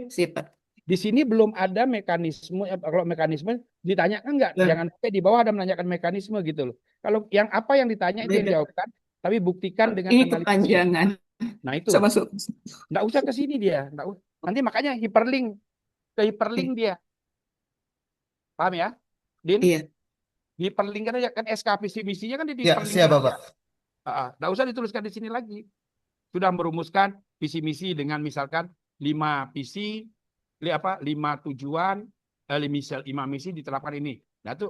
Sip. Di sini belum ada mekanisme. Kalau mekanisme ditanyakan nggak? Jangan sampai di bawah ada menanyakan mekanisme gitu loh. Kalau yang apa yang ditanya itu yang jawabkan, tapi buktikan dengan Ini analisis. kepanjangan. Nah itu. Saya masuk. Nggak usah ke sini dia. Nanti makanya hyperlink dia. Paham ya, Din? Iya. Hyperlink kan aja kan SK visi misinya kan di Ya, hyperlink. siap Bapak. Nggak usah dituliskan di sini lagi. Sudah merumuskan visi misi dengan misalkan 5 visi, 5 tujuan, 5 misi diterapkan ini. Nah itu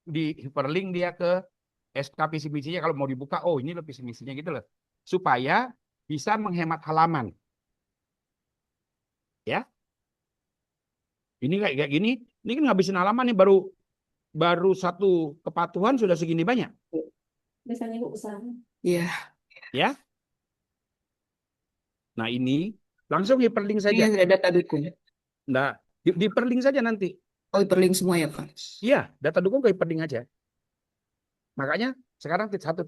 di hyperlink dia ke SK visi misinya kalau mau dibuka, oh ini loh visi misinya gitu loh. Supaya bisa menghemat halaman. Ya. Ini kayak gini, ini kan ngabisin halaman nih baru satu kepatuhan sudah segini banyak. Misalnya Bu usaha. Iya. Ya. Nah, ini langsung hyperlink saja. Ini ada data dukung. Nah, di hyperlink saja nanti. Oh, hyperlink semua ya, Pak? Iya, data dukung ke hyperlink aja. Makanya sekarang 1.1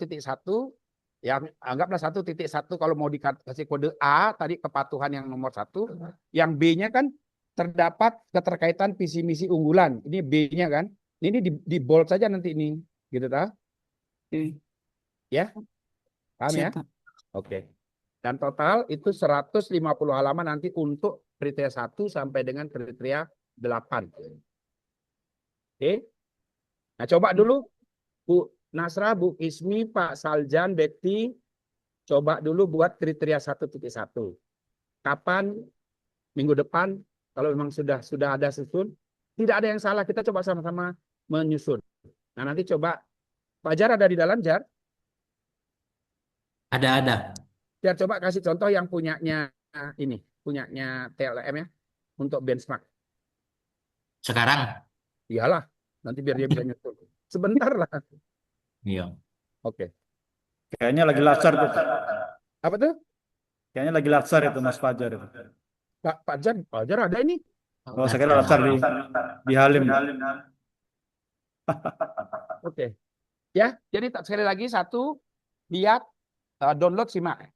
yang anggaplah 1.1 kalau mau dikasih kode A tadi kepatuhan yang nomor 1, yang B-nya kan terdapat keterkaitan visi misi unggulan. Ini B-nya kan. Ini di bold saja nanti ini, gitu tak? Ya, paham ya? Oke. Dan total itu 150 halaman nanti untuk kriteria 1 sampai dengan kriteria 8. Oke. Nah, coba dulu Bu Nasra, Bu Ismi, Pak Saljan, Bekti, coba dulu buat kriteria 1.1. Kapan? Minggu depan, kalau memang sudah ada susun, tidak ada yang salah. Kita coba sama-sama menyusun. Nah, nanti coba Pak Jar ada di dalam, Jar. Ada. Jar, coba kasih contoh yang punyanya ini, punyanya TLM ya, untuk benchmark. Sekarang? Iyalah, nanti biar dia bisa nyusun. Sebentar lah. Iya. Oke. Kayaknya lagi latsar tuh. Apa tuh? Kayaknya lagi latsar itu Mas Fajar itu. Pak Jar ada ini. Oh, saya kira latsar di Halim. Oke. Ya, jadi sekali lagi satu, lihat, download, simak.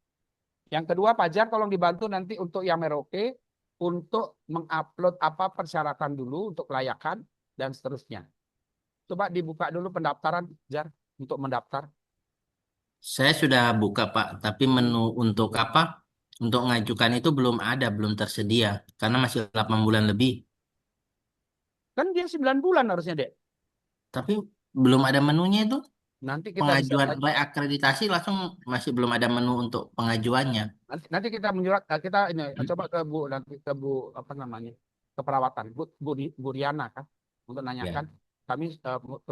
Yang kedua, Pak Jar tolong dibantu nanti untuk yang Merauke untuk mengupload apa persyaratan dulu untuk kelayakan dan seterusnya. Coba dibuka dulu pendaftaran, Jar, untuk mendaftar. Saya sudah buka, Pak, tapi menu untuk apa? Untuk mengajukan itu belum ada, belum tersedia. Karena masih 8 bulan lebih. Kan dia 9 bulan harusnya, Dek. Tapi belum ada menunya itu. Nanti kita bisa Pengajuan reakreditasi langsung masih belum ada menu untuk pengajuannya. nanti kita menyurat kita ini coba ke Bu nanti ke Bu apa namanya? Keperawatan, Bu Riana kan untuk Ya. nanyakan kami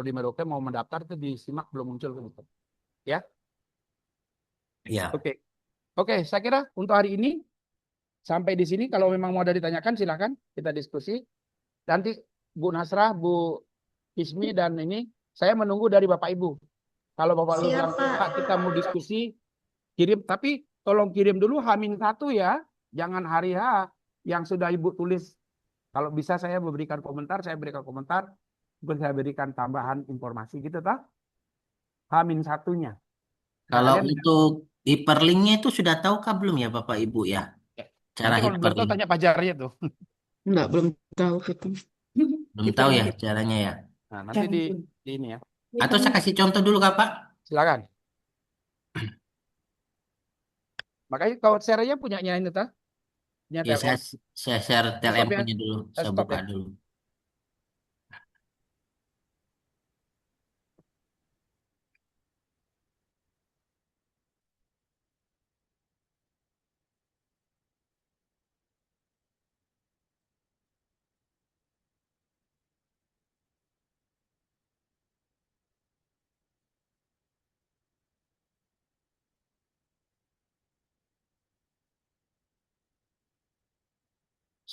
di Merauke mau mendaftar itu disimak belum muncul gitu. Ya. Ya. Oke. Oke, saya kira untuk hari ini sampai di sini. Kalau memang mau ada ditanyakan silakan kita diskusi. Nanti Bu Nasrah, Bu Ismi dan ini saya menunggu dari Bapak Ibu. Kalau Bapak Ibu bilang, Pak, kita mau diskusi, kirim. Tapi tolong kirim dulu H-1 ya. Jangan hari H yang sudah Ibu tulis. Kalau bisa saya memberikan komentar, saya berikan komentar. Mungkin saya berikan tambahan informasi gitu, tak? H-1-nya. Kalau Kalian, untuk hyperlinknya itu sudah tahukah belum ya Bapak Ibu ya? Cara nanti kalau belum tahu hyperlink. tanya pajarnya tuh. Enggak, belum tahu gitu. Belum Itu tahu ya nanti. caranya ya. Nah, nanti di ini ya. Atau saya kasih contoh dulu Kak, Pak? Silakan. Makanya kalau share-nya punyanya ini tak? Punya Ya TLM. saya share Stop TLM ya. punya dulu. Saya Stop buka ya. dulu.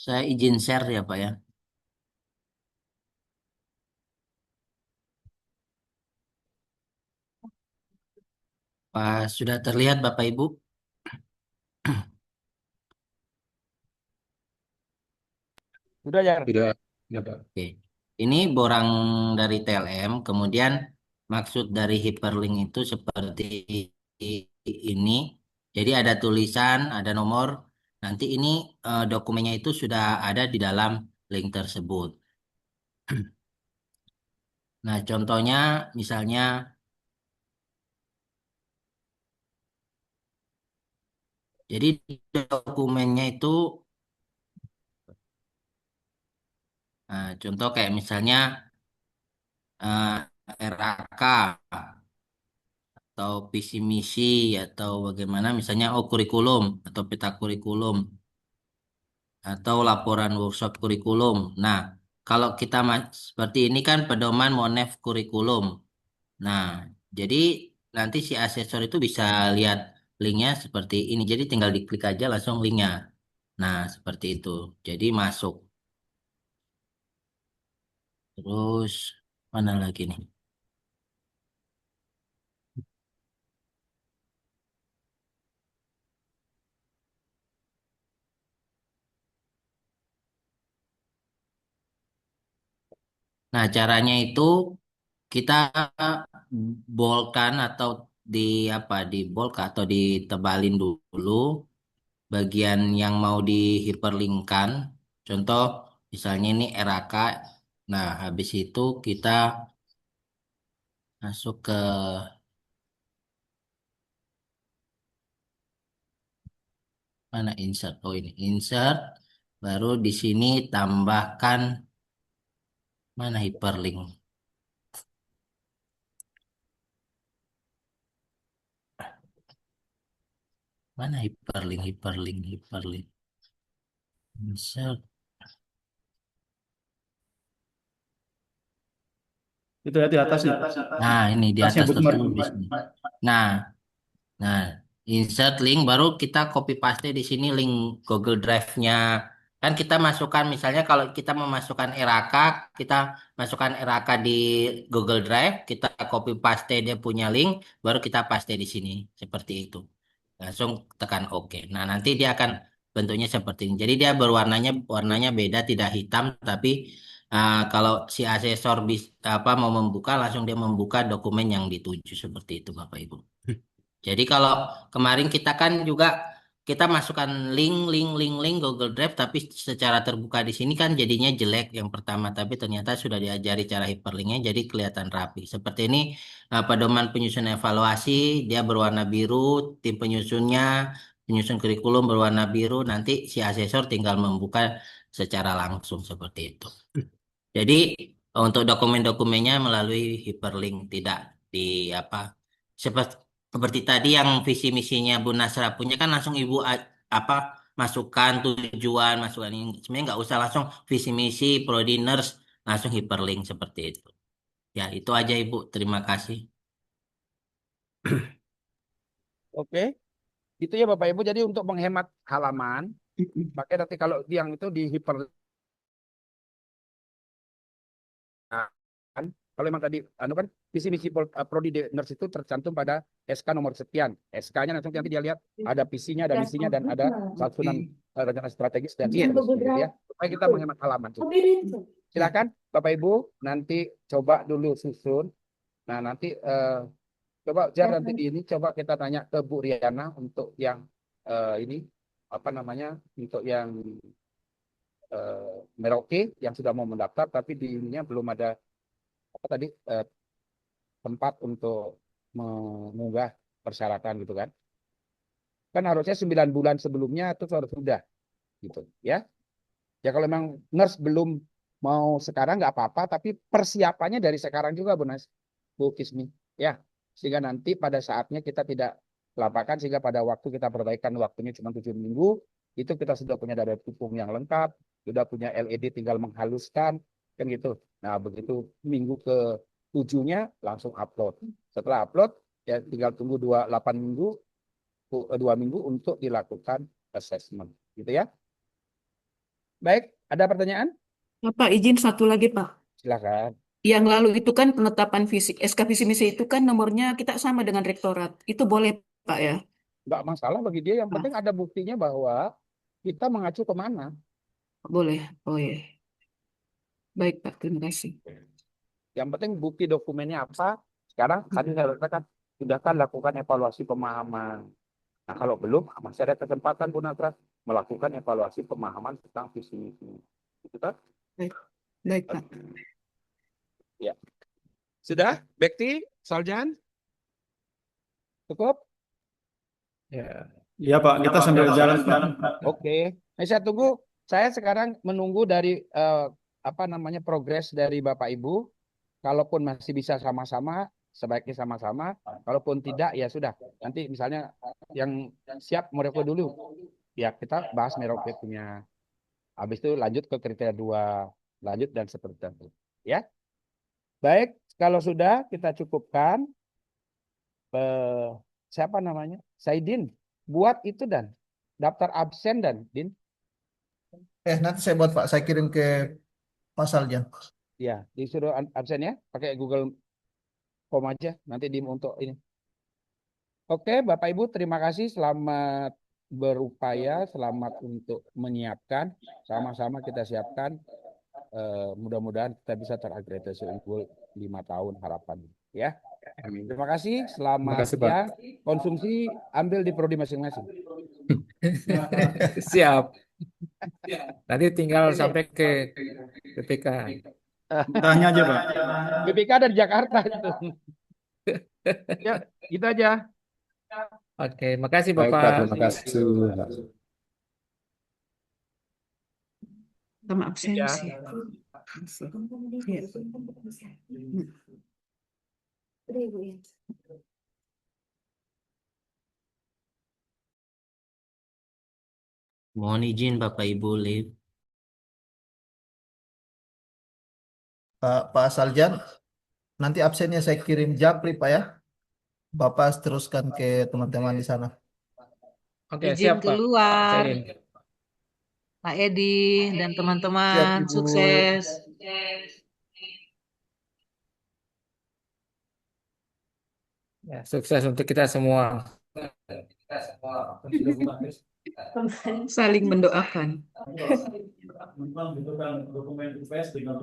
Saya izin share ya Pak ya. Pas sudah terlihat Bapak Ibu. Sudah ya. Sudah, ya Pak. Oke. Ini borang dari TLM, kemudian maksud dari hyperlink itu seperti ini. Jadi ada tulisan, ada nomor. Nanti ini dokumennya itu sudah ada di dalam link tersebut. Nah, contohnya misalnya jadi dokumennya itu contoh kayak misalnya RAK atau visi misi atau bagaimana misalnya kurikulum atau peta kurikulum atau laporan workshop kurikulum. Nah, kalau kita seperti ini kan pedoman Monef kurikulum. Nah, jadi nanti si asesor itu bisa lihat linknya seperti ini. Jadi tinggal diklik aja langsung linknya. Nah, seperti itu. Jadi masuk. Terus mana lagi nih? Nah, caranya itu kita bolkan atau di apa di bulk atau ditebalin dulu bagian yang mau dihiperlinkkan. Contoh misalnya ini RAK. Nah, habis itu kita masuk ke mana insert. Oh ini insert. Baru di sini tambahkan mana hyperlink. Mana hyperlink. Insert. Itu ya di atas nih. Nah, ini di Atasnya atas bookmark. tertulis di sini. Nah, nah, insert link baru kita copy paste di sini link Google Drive-nya. Kan kita masukkan misalnya kalau kita memasukkan RAK, kita masukkan RAK di Google Drive, kita copy paste dia punya link, baru kita paste di sini seperti itu. Langsung tekan OK. Nah, nanti dia akan bentuknya seperti ini. Jadi dia warnanya beda, tidak hitam, tapi kalau si asesor apa mau membuka, langsung dia membuka dokumen yang dituju seperti itu, Bapak Ibu. Jadi kalau kemarin kita kan juga kita masukkan link Google Drive, tapi secara terbuka di sini kan jadinya jelek yang pertama. Tapi ternyata sudah diajari cara hyperlinknya, jadi kelihatan rapi. Seperti ini pedoman penyusun evaluasi, dia berwarna biru, tim penyusun kurikulum berwarna biru. Nanti si asesor tinggal membuka secara langsung seperti itu. Jadi untuk dokumen-dokumennya melalui hyperlink, tidak di apa seperti seperti tadi yang visi misinya Bu Nasra punya kan langsung Ibu apa masukkan tujuan, masukan ini sebenarnya nggak usah langsung visi misi Prodiners langsung hyperlink seperti itu. Ya, itu aja Ibu. Terima kasih. Oke, itu ya Bapak Ibu. Jadi untuk menghemat halaman, pakai nanti kalau yang itu di hyperlink. Kan kalau memang tadi kan visi misi prodi nurse itu tercantum pada SK nomor sekian. SK-nya nanti dia lihat ada visinya, ada misinya, dan ada susunan rencana strategis dan seterusnya gitu ya. Supaya kita menghemat halaman. Silakan Bapak Ibu nanti coba dulu susun. Nah nanti coba nanti ini coba kita tanya ke Bu Riana untuk yang ini apa namanya untuk yang Merauke yang sudah mau mendaftar tapi di ininya belum ada apa tadi tempat untuk mengunggah persyaratan gitu kan. Kan harusnya 9 bulan sebelumnya itu harus sudah gitu ya. Ya kalau memang nurse belum mau sekarang nggak apa-apa, tapi persiapannya dari sekarang juga Bu Kismi ya. Sehingga nanti pada saatnya kita tidak kelabakan sehingga pada waktu kita perbaikan waktunya cuma 7 minggu, itu kita sudah punya data dukung yang lengkap, sudah punya LED tinggal menghaluskan kan gitu. Nah, begitu minggu ke 7-nya langsung upload. Setelah upload ya tinggal tunggu 8 minggu 2 minggu untuk dilakukan assessment gitu ya. Baik, ada pertanyaan? Pak, izin satu lagi, Pak. Silakan. Yang lalu itu kan penetapan fisik, SK visi misi itu kan nomornya kita sama dengan rektorat. Itu boleh, Pak ya? Nggak masalah bagi dia, yang penting ada buktinya bahwa kita mengacu kemana. Boleh. Oh ya. Baik, Pak. Terima kasih. Yang penting bukti dokumennya apa. Sekarang tadi saya katakan, sudah kan lakukan evaluasi pemahaman. Nah kalau belum, masih ada kesempatan Bu Natra melakukan evaluasi pemahaman tentang visi misi. Gitu kan? Baik, Pak. Ya. Sudah? Bekti? Saljan? Cukup? Ya. Iya Pak, kita sambil jalan Pak. Oke. Nah, saya tunggu. Saya sekarang menunggu dari apa namanya progres dari Bapak Ibu. Kalaupun masih bisa sama-sama, sebaiknya sama-sama. Kalaupun tidak, ya sudah. Nanti misalnya yang siap Merauke dulu. Ya kita bahas Merauke punya. Habis itu lanjut ke kriteria 2. Lanjut dan seperti itu. Ya. Baik, kalau sudah kita cukupkan. Siapa namanya? Saidin. Buat itu dan daftar absen dan Din. Nanti saya buat Pak, saya kirim ke pasalnya. Ya, disuruh absen ya, pakai Google Form aja nanti untuk ini. Oke, Bapak Ibu, terima kasih. Selamat berupaya, selamat untuk menyiapkan. Sama-sama kita siapkan. Mudah-mudahan kita bisa terakreditasi unggul 5 tahun harapan. Ya, terima kasih. Selamat kasih, Pak. siang. Konsumsi ambil di prodi masing-masing. Siap. Nanti tinggal sampai ke BPK. Tanya aja Pak. BPK dari Jakarta itu. Ya, gitu aja. Oke, makasih Baik, Pak. Bapak. Terima kasih. Sama absensi. Ya. Udah, Ibu ya. Mohon izin Bapak Ibu Liv. Pak Saljan, nanti absennya saya kirim japri Pak ya. Bapak teruskan ke teman-teman di sana. Oke, Izin siap Pak. keluar, Bacain. Pak Edi dan Siap teman-teman, Ibu. sukses. Ya, sukses untuk kita semua. Saling mendoakan. Memang membutuhkan dokumen UPS dengan